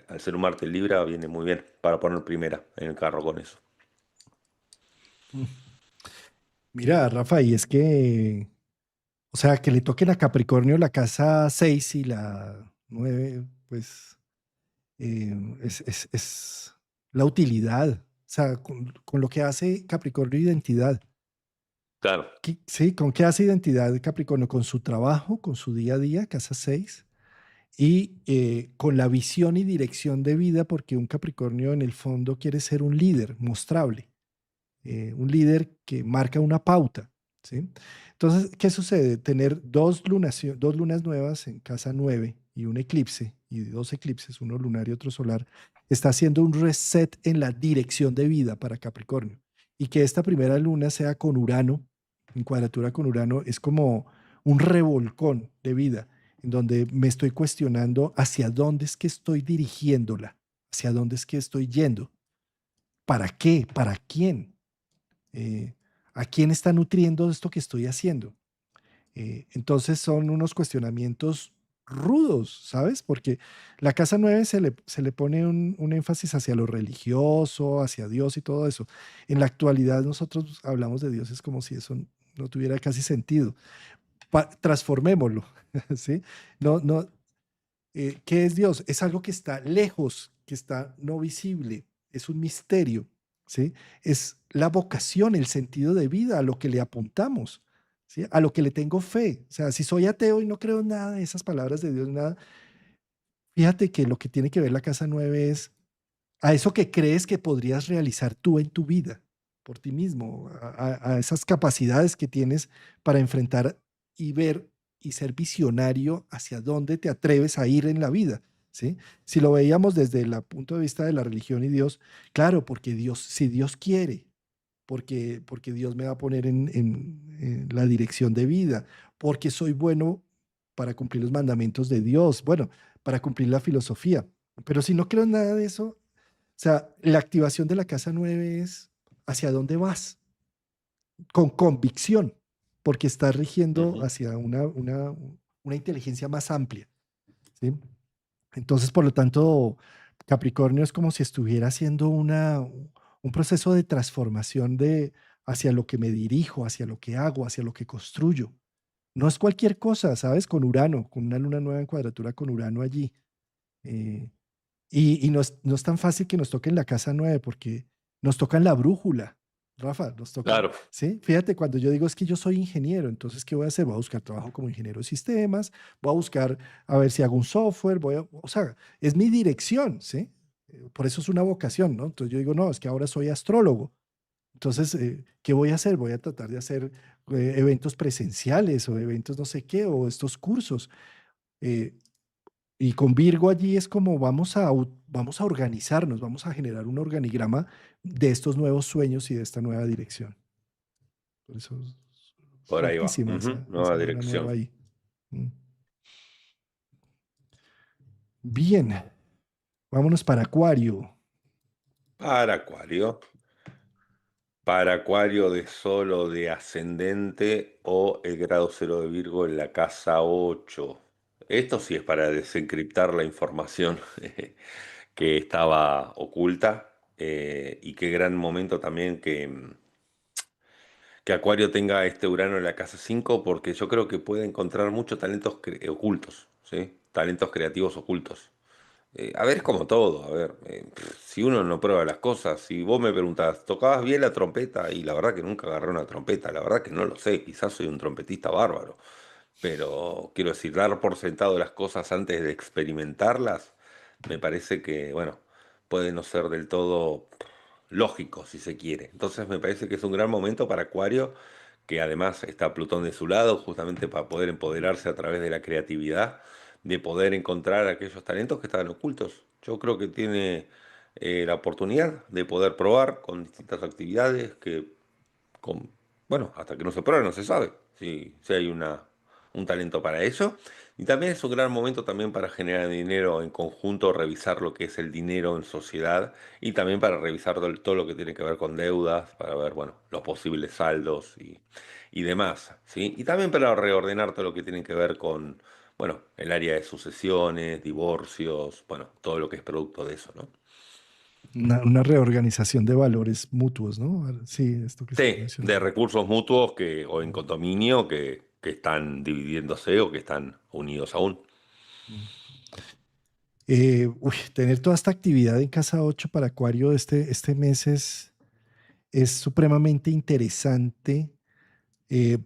al ser un Marte en Libra viene muy bien para poner primera en el carro con eso. Mm. Mira, Rafa, y es que, o sea, que le toquen a Capricornio la casa 6 y la 9, pues es la utilidad. O sea, con lo que hace Capricornio identidad. Claro, Sí, ¿con qué hace identidad Capricornio? Con su trabajo, con su día a día, casa 6 y con la visión y dirección de vida, porque un Capricornio en el fondo quiere ser un líder mostrable, un líder que marca una pauta, ¿sí? Entonces, ¿qué sucede? Tener dos lunas nuevas en casa 9 y un eclipse, y dos eclipses, uno lunar y otro solar, está haciendo un reset en la dirección de vida para Capricornio. Y que esta primera luna sea con Urano, en cuadratura con Urano, es como un revolcón de vida, en donde me estoy cuestionando hacia dónde es que estoy dirigiéndola, hacia dónde es que estoy yendo, para qué, para quién, eh, a quién está nutriendo esto que estoy haciendo. Entonces son unos cuestionamientos rudos, ¿sabes? Porque la casa 9 se le pone un énfasis hacia lo religioso, hacia Dios y todo eso. En la actualidad nosotros hablamos de Dios, es como si eso no tuviera casi sentido. Transformémoslo, ¿sí? No, no, ¿qué es Dios? Es algo que está lejos, que está no visible, es un misterio, ¿sí? Es la vocación, el sentido de vida, a lo que le apuntamos, ¿sí? A lo que le tengo fe. O sea, si soy ateo y no creo en nada de esas palabras de Dios, nada, fíjate que lo que tiene que ver la casa 9 es a eso que crees que podrías realizar tú en tu vida. por ti mismo, a esas capacidades que tienes para enfrentar y ver y ser visionario hacia dónde te atreves a ir en la vida, ¿sí? Si lo veíamos desde el punto de vista de la religión y Dios, claro, porque Dios, si Dios quiere, porque Dios me va a poner en la dirección de vida, porque soy bueno para cumplir los mandamientos de Dios, bueno, para cumplir la filosofía. Pero si no creo en nada de eso, o sea, la activación de la casa 9 es hacia dónde vas, con convicción, porque estás rigiendo Ujú. hacia una inteligencia más amplia, ¿sí? Entonces, por lo tanto, Capricornio es como si estuviera haciendo un proceso de transformación hacia lo que me dirijo, hacia lo que hago, hacia lo que construyo. No es cualquier cosa, ¿sabes? Con Urano, con una luna nueva en cuadratura con Urano allí. Eh, y no es tan fácil que nos toque en la casa 9 porque nos toca en la brújula, Rafa, nos toca, Claro, ¿sí? Fíjate, cuando yo digo es que yo soy ingeniero, entonces, ¿qué voy a hacer? Voy a buscar trabajo como ingeniero de sistemas, voy a buscar a ver si hago un software, o sea, es mi dirección, ¿sí? Por eso es una vocación, ¿no? Entonces yo digo, no, es que ahora soy astrólogo. Entonces, ¿qué voy a hacer? Voy a tratar de hacer eventos presenciales o eventos no sé qué, o estos cursos. Eh, y con Virgo allí es como vamos a organizarnos, vamos a generar un organigrama de estos nuevos sueños y de esta nueva dirección. Por eso es por ahí va. fuertísima Ujú, esa nueva luna nueva dirección. ahí. Mm. Bien, vámonos para Acuario. Para Acuario. Para Acuario de Sol o de Ascendente o el grado cero de Virgo en la casa 8. Esto sí es para desencriptar la información que estaba oculta, y qué gran momento también que Acuario tenga este Urano en la casa 5 porque yo creo que puede encontrar muchos talentos ocultos, ¿sí? Talentos creativos ocultos. A ver, es como todo, a ver, si uno no prueba las cosas, si vos me preguntás, ¿tocabas bien la trompeta? Y la verdad que nunca agarré una trompeta, la verdad que no lo sé, quizás soy un trompetista bárbaro, pero quiero decir, dar por sentado las cosas antes de experimentarlas, me parece que, bueno, puede no ser del todo lógico, si se quiere. Entonces me parece que es un gran momento para Acuario, que además está Plutón de su lado, justamente para poder empoderarse a través de la creatividad, de poder encontrar aquellos talentos que estaban ocultos. Yo creo que tiene la oportunidad de poder probar con distintas actividades que con, bueno, hasta que no se pruebe no se sabe si hay un talento para eso. Y también es un gran momento también para generar dinero en conjunto, revisar lo que es el dinero en sociedad y también para revisar todo lo que tiene que ver con deudas, para ver, bueno, los posibles saldos y demás, ¿sí? Y también para reordenar todo lo que tiene que ver con, bueno, el área de sucesiones, divorcios, bueno, todo lo que es producto de eso, ¿no? Una reorganización de valores mutuos, ¿no? Sí, esto que estás Sí, de mencionando. recursos mutuos o en condominio que están dividiéndose o que están unidos aún. Mm. Tener toda esta actividad en casa 8 para Acuario este mes es supremamente interesante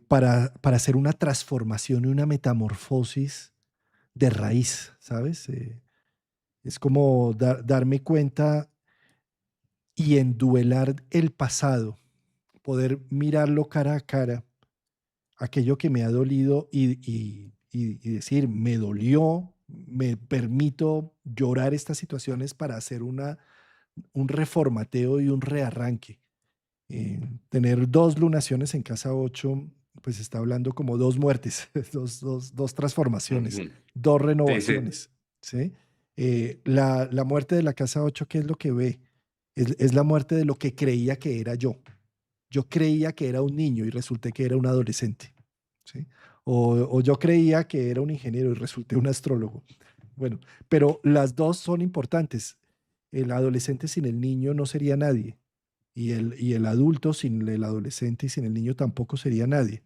para hacer una transformación y una metamorfosis de raíz, ¿sabes? Es como darme cuenta y enduelar el pasado, poder mirarlo cara a cara, aquello que me ha dolido y decir, me dolió, me permito llorar estas situaciones para hacer un reformateo y un rearranque. Tener dos lunaciones en casa 8 pues está hablando como dos muertes, dos transformaciones, Ujú. dos Sí, sí. renovaciones, ¿sí? La muerte de la casa 8, ¿qué es lo que ve? Es la muerte de lo que creía que era yo. Yo creía que era un niño y resulté que era un adolescente, ¿sí? O yo creía que era un ingeniero y resulté un astrólogo. Bueno, pero las dos son importantes. El adolescente sin el niño no sería nadie. Y el adulto sin el adolescente y sin el niño tampoco sería nadie.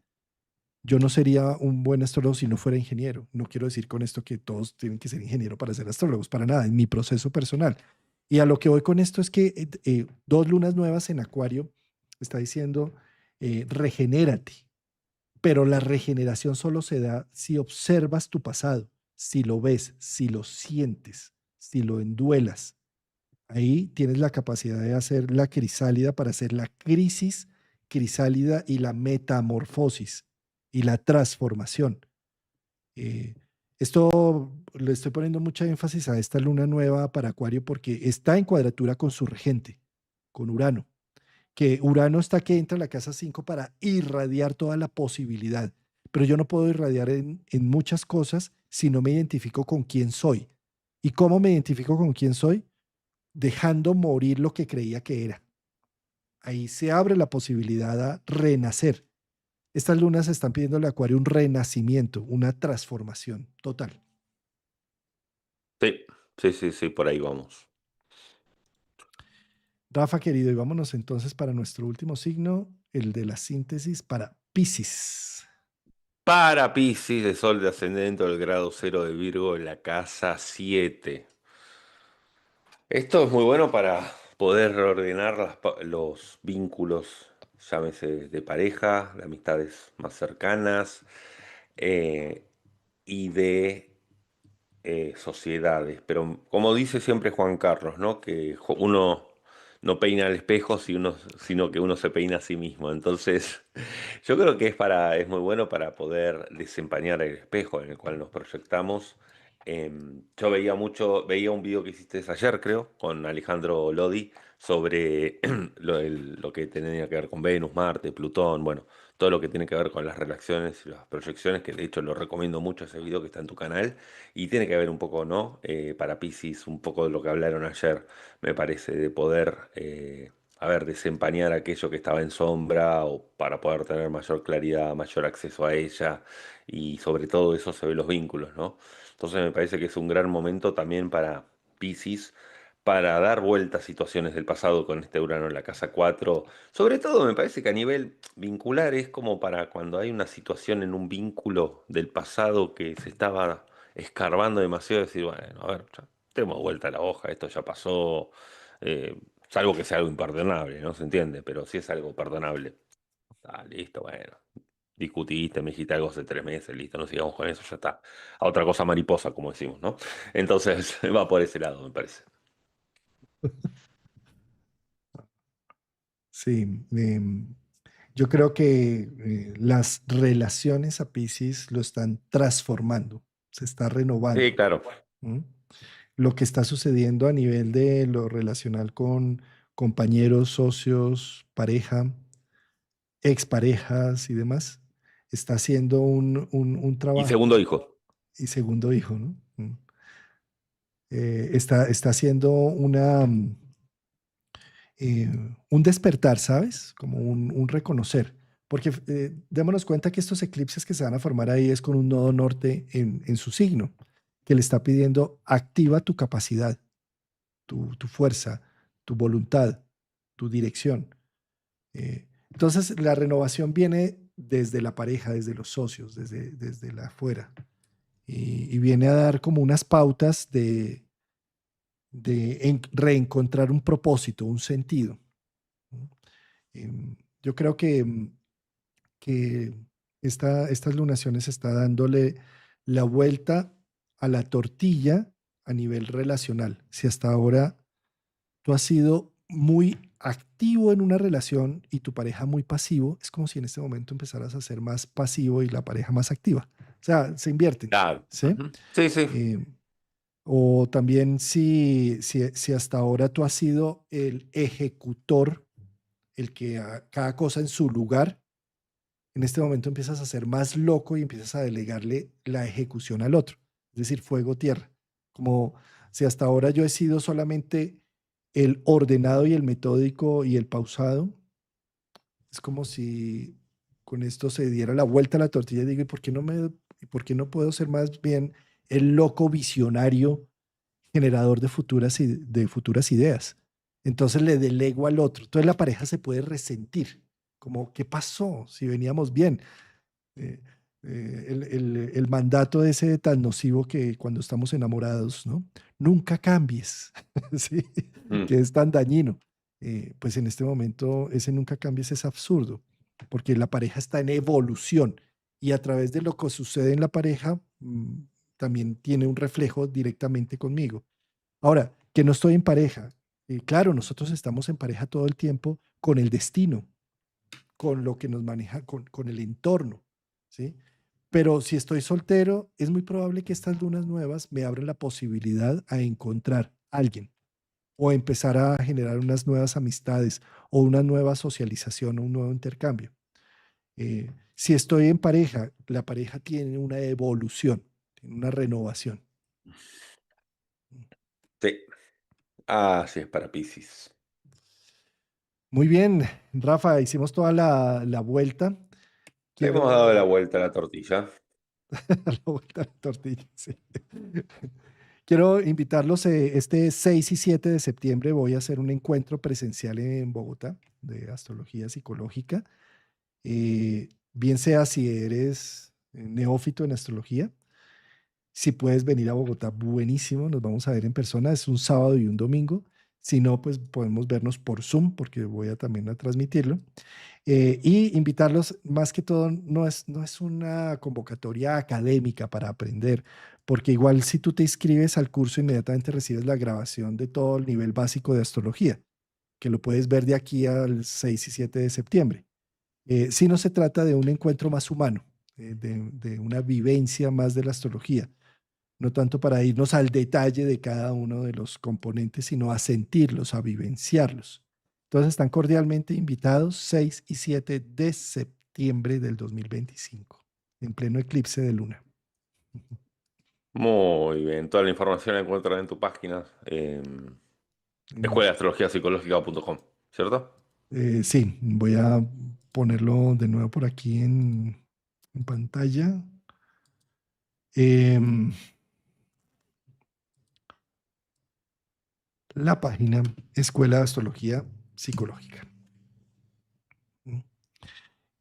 Yo no sería un buen astrólogo si no fuera ingeniero. No quiero decir con esto que todos tienen que ser ingeniero para ser astrólogos, para nada, en mi proceso personal. Y a lo que voy con esto es que dos lunas nuevas en Acuario está diciendo, regenérate, pero la regeneración solo se da si observas tu pasado, si lo ves, si lo sientes, si lo enduelas. Ahí tienes la capacidad de hacer la crisálida para hacer la crisis crisálida y la metamorfosis y la transformación. Eh, Esto le estoy poniendo mucha énfasis a esta luna nueva para Acuario porque está en cuadratura con su regente, con Urano, que Urano está que entra a la casa 5 para irradiar toda la posibilidad, pero yo no puedo irradiar en muchas cosas si no me identifico con quién soy. ¿Y cómo me identifico con quién soy? Dejando morir lo que creía que era. Ahí se abre la posibilidad a renacer. Estas lunas están pidiendo al Acuario un renacimiento, una transformación total. Sí, sí, sí, sí, por ahí vamos. Rafa, querido, y vámonos entonces para nuestro último signo, el de la síntesis para Piscis. Para Piscis, de Sol de ascendente del grado cero de Virgo en la casa 7. Esto es muy bueno para poder reordenar los vínculos, llámese de pareja, de amistades más cercanas eh, y de sociedades. Pero como dice siempre Juan Carlos, ¿no? Que uno no peina al espejo, sino que uno se peina a sí mismo. Entonces, yo creo que es muy bueno para poder desempañar el espejo en el cual nos proyectamos. Yo veía un video que hiciste ayer, creo, con Alejandro Lodi, sobre lo que tenía que ver con Venus, Marte, Plutón, bueno, todo lo que tiene que ver con las relaciones y las proyecciones, que de hecho lo recomiendo mucho ese video que está en tu canal, y tiene que ver un poco, ¿no? Para Piscis, un poco de lo que hablaron ayer, me parece, de poder, a ver, desempañar aquello que estaba en sombra o para poder tener mayor claridad, mayor acceso a ella, y sobre todo eso se ve los vínculos, ¿no? Entonces me parece que es un gran momento también para Piscis, para dar vuelta a situaciones del pasado con este Urano en la casa 4. Sobre todo me parece que a nivel vincular es como para cuando hay una situación en un vínculo del pasado que se estaba escarbando demasiado, decir, bueno, a ver, ya demos vuelta a la hoja, esto ya pasó, salvo que sea algo imperdonable, ¿no? ¿Se entiende? Pero si es algo perdonable, listo, bueno. Discutiste, me dijiste algo hace 3 meses, listo, no sigamos con eso, ya está. A otra cosa mariposa, como decimos, ¿no? Entonces va por ese lado, me parece. Sí, yo creo que las relaciones a Piscis lo están transformando, se está Sí, renovando. claro. ¿M? Lo que está sucediendo a nivel de lo relacional con compañeros, socios, pareja, exparejas y demás, está haciendo un Y trabajo. segundo hijo. Y segundo hijo, ¿no? Está haciendo eh, un despertar, ¿sabes? Como un reconocer. Porque démonos cuenta que estos eclipses que se van a formar ahí es con un nodo norte en su signo, que le está pidiendo activa tu capacidad, tu fuerza, tu voluntad, tu dirección. Entonces, la renovación viene desde la pareja, desde los socios, desde la afuera. Y viene a dar como unas pautas de reencontrar un propósito, un sentido. ¿No? Yo creo que estas lunaciones está dándole la vuelta a la tortilla a nivel relacional. Si hasta ahora tú has sido muy activo en una relación y tu pareja muy pasivo, es como si en este momento empezaras a ser más pasivo y la pareja más activa. O sea, se invierten, Claro. ¿sí? Ujú. Sí, sí. Eh, o también si hasta ahora tú has sido el ejecutor, el que cada cosa en su lugar, en este momento empiezas a ser más loco y empiezas a delegarle la ejecución al otro, es decir, fuego, tierra. Como si hasta ahora yo he sido solamente el ordenado y el metódico y el pausado, es como si con esto se diera la vuelta a la tortilla y digo, ¿y por qué no puedo ser más bien el loco visionario generador de futuras ideas? Entonces le delego al otro. Entonces la pareja se puede resentir, como, ¿qué pasó? Si veníamos bien. Eh, el mandato ese tan nocivo que cuando estamos enamorados, ¿no? Nunca cambies, ¿sí? Mm. Que es tan dañino. Pues en este momento ese nunca cambies es absurdo, porque la pareja está en evolución y a través de lo que sucede en la pareja, también tiene un reflejo directamente conmigo. Ahora, que no estoy en pareja, Claro, nosotros estamos en pareja todo el tiempo con el destino, con lo que nos maneja, con el entorno, ¿sí? Pero si estoy soltero, es muy probable que estas lunas nuevas me abran la posibilidad a encontrar a alguien o empezar a generar unas nuevas amistades o una nueva socialización o un nuevo intercambio. Si estoy en pareja, la pareja tiene una evolución, tiene una renovación. Sí, así es para Piscis. Muy bien, Rafa, hicimos toda la vuelta. Le hemos dado la Quiero vuelta a la tortilla. la vuelta a la tortilla, sí. Quiero invitarlos este 6 y 7 de septiembre. Voy a hacer un encuentro presencial en Bogotá de astrología psicológica. Bien sea si eres neófito en astrología, si puedes venir a Bogotá, buenísimo, nos vamos a ver en persona, es un sábado y un domingo. Si no, pues podemos vernos por Zoom, porque voy a también a transmitirlo. Y invitarlos, más que todo, no es una convocatoria académica para aprender, porque igual si tú te inscribes al curso, inmediatamente recibes la grabación de todo el nivel básico de astrología, que lo puedes ver de aquí al 6 y 7 de septiembre. Si no se trata de un encuentro más humano, de una vivencia más de la astrología, no tanto para irnos al detalle de cada uno de los componentes, sino a sentirlos, a vivenciarlos. Entonces están cordialmente invitados 6 y 7 de septiembre del 2025, en pleno eclipse de luna. Muy bien, toda la información la encuentran en tu página, Mm, escueladeastrologiapsicológica.com, ¿cierto? sí, voy a ponerlo de nuevo por aquí en pantalla. Em, la página Escuela de Astrología Psicológica.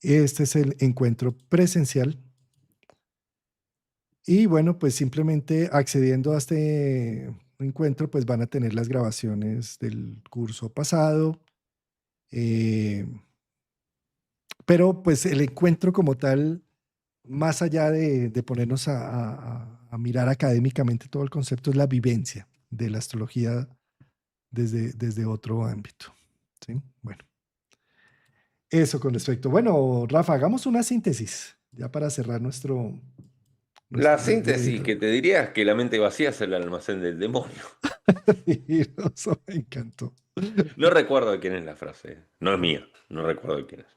Este es el encuentro presencial. Y bueno, pues simplemente accediendo a este encuentro, pues van a tener las grabaciones del curso pasado. eh, pero pues el encuentro como tal, más allá de ponernos a mirar académicamente todo el concepto, es la vivencia de la astrología desde otro ámbito. ¿Sí? Bueno, eso con respecto. Bueno, Rafa, hagamos una síntesis ya para cerrar La nuestro síntesis libro. que te diría es que la mente vacía es el almacén del demonio. Eso me encantó. No recuerdo de quién es la frase, no es mía, no recuerdo de quién es.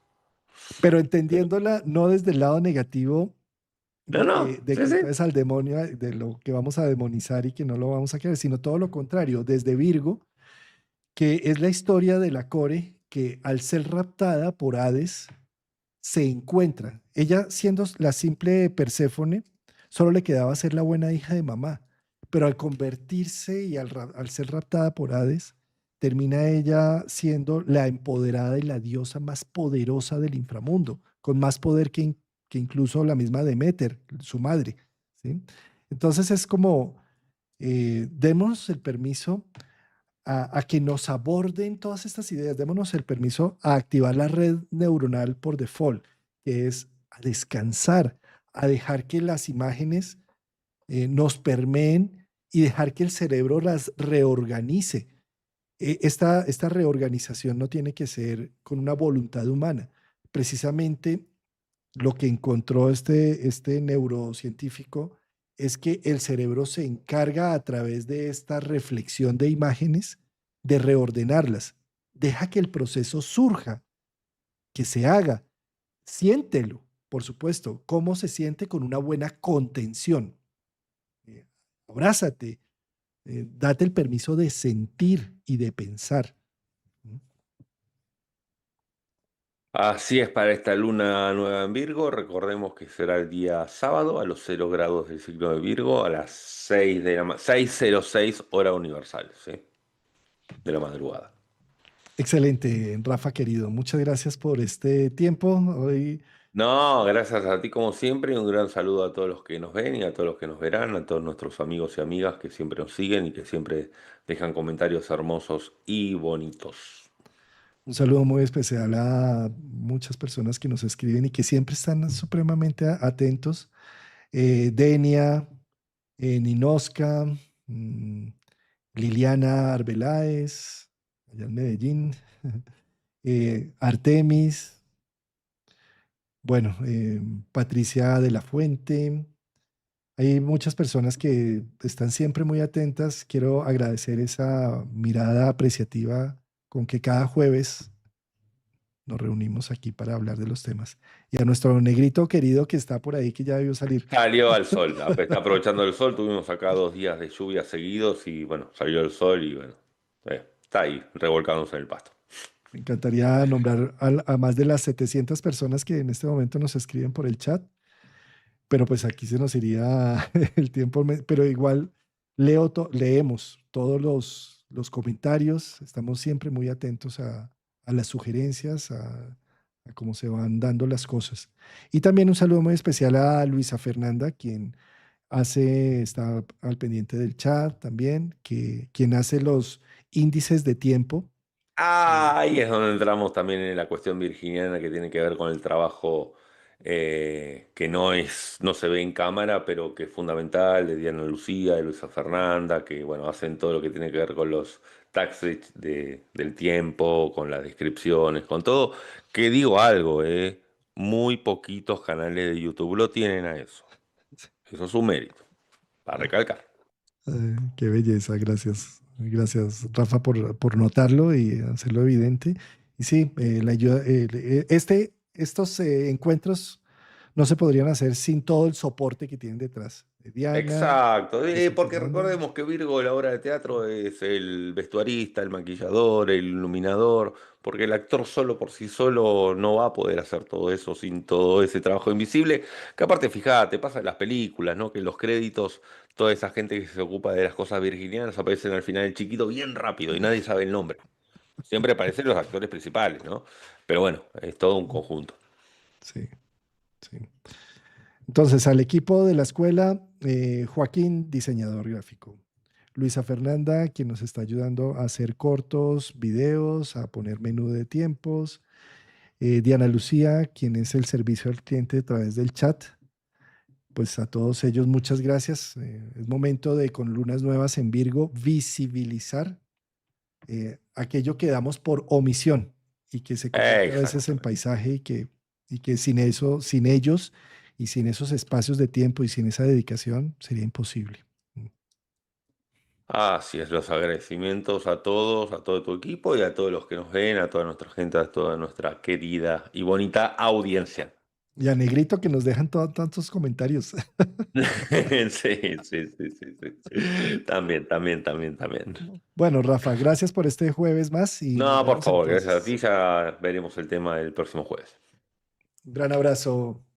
Pero Pero, entendiéndola no desde el lado negativo no, de sí, que sí. entonces al demonio, de lo que vamos a demonizar y que no lo vamos a querer, sino todo lo contrario, desde Virgo, que es la historia de la Core que al ser raptada por Hades se encuentra. Ella siendo la simple Perséfone, solo le quedaba ser la buena hija de mamá, pero al convertirse y al ser raptada por Hades, termina ella siendo la empoderada y la diosa más poderosa del inframundo, con más poder que incluso la misma Deméter, su madre. ¿Sí? Entonces es como, demos el permiso a que nos aborden todas estas ideas, démonos el permiso a activar la red neuronal por default, que es a descansar, a dejar que las imágenes nos permeen y dejar que el cerebro las reorganice. Esta reorganización no tiene que ser con una voluntad humana. Precisamente lo que encontró este neurocientífico es que el cerebro se encarga a través de esta reflexión de imágenes de reordenarlas. Deja que el proceso surja, que se haga. Siéntelo, por supuesto. ¿Cómo se siente con una buena contención? Eh, abrázate, date el permiso de sentir y de pensar. ¿Mm? Así es para esta luna nueva en Virgo. Recordemos que será el día sábado a los 0 grados del signo de Virgo a las 6:06 hora universal, ¿sí? De la madrugada. Excelente, Rafa querido. Muchas gracias por este tiempo. Hoy No, gracias a ti como siempre y un gran saludo a todos los que nos ven y a todos los que nos verán, a todos nuestros amigos y amigas que siempre nos siguen y que siempre dejan comentarios hermosos y bonitos. un saludo muy especial a muchas personas que nos escriben y que siempre están supremamente atentos. Denia, Ninoska, mm, Liliana Arbeláez. allá en Medellín. Artemis, bueno, Patricia de la Fuente. Hay muchas personas que están siempre muy atentas. Quiero agradecer esa mirada apreciativa con que cada jueves nos reunimos aquí para hablar de los temas. Y a nuestro negrito querido que está por ahí, que ya debió salir. Salió al sol, está aprovechando el sol, tuvimos acá 2 días de lluvia seguidos y bueno, salió el sol y bueno, está ahí, revolcándose en el pasto. Me encantaría nombrar a más de las 700 personas que en este momento nos escriben por el chat, pero pues aquí se nos iría el tiempo, pero igual leemos todos los comentarios, estamos siempre muy atentos a las sugerencias, a cómo se van dando las cosas. Y también un saludo muy especial a Luisa Fernanda, quien está al pendiente del chat también, quien hace los índices de tiempo. Ah, ahí es donde entramos también en la cuestión virginiana que tiene que ver con el trabajo que no se ve en cámara, pero que es fundamental, de Diana Lucía, de Luisa Fernanda, que bueno, hacen todo lo que tiene que ver con los tags del tiempo, con las descripciones, con todo. Que digo algo, muy poquitos canales de YouTube lo tienen a eso. Eso es un mérito, para recalcar. Qué belleza, gracias. Gracias, Rafa, por notarlo y hacerlo evidente. Y sí, la ayuda, estos encuentros no se podrían hacer sin todo el soporte que tienen detrás. De Diana, Exacto, Luisa porque Fernanda. recordemos que Virgo, la obra de teatro, es el vestuarista, el maquillador, el iluminador, porque el actor solo por sí solo no va a poder hacer todo eso sin todo ese trabajo invisible, que aparte, fíjate, pasa en las películas, ¿no? Que en los créditos, toda esa gente que se ocupa de las cosas virginianas aparecen al final el chiquito bien rápido y nadie sabe el nombre. Siempre aparecen los actores principales, ¿no? Pero bueno, es todo un conjunto. Sí, sí. Entonces, al equipo de la escuela, Joaquín, diseñador gráfico. Luisa Fernanda, quien nos está ayudando a hacer cortos, videos, a poner menú de tiempos. Diana Lucía, quien es el servicio al cliente a través del chat. Pues a todos ellos, muchas gracias. Es momento de, con lunas nuevas en Virgo, visibilizar aquello que damos por omisión y que se convierte a veces en Exactamente. paisaje y que sin eso, sin ellos y sin esos espacios de tiempo y sin esa dedicación sería imposible. Así es, los agradecimientos a todos, a todo tu equipo y a todos los que nos ven, a toda nuestra gente, a toda nuestra querida y bonita audiencia. Y a Negrito que nos dejan tantos comentarios. Sí, sí, sí, sí, sí. También, también, también, también. Bueno, Rafa, gracias por este jueves más y nos No, por vemos favor, gracias a entonces. ti, ya veremos el tema del próximo jueves. Un gran abrazo.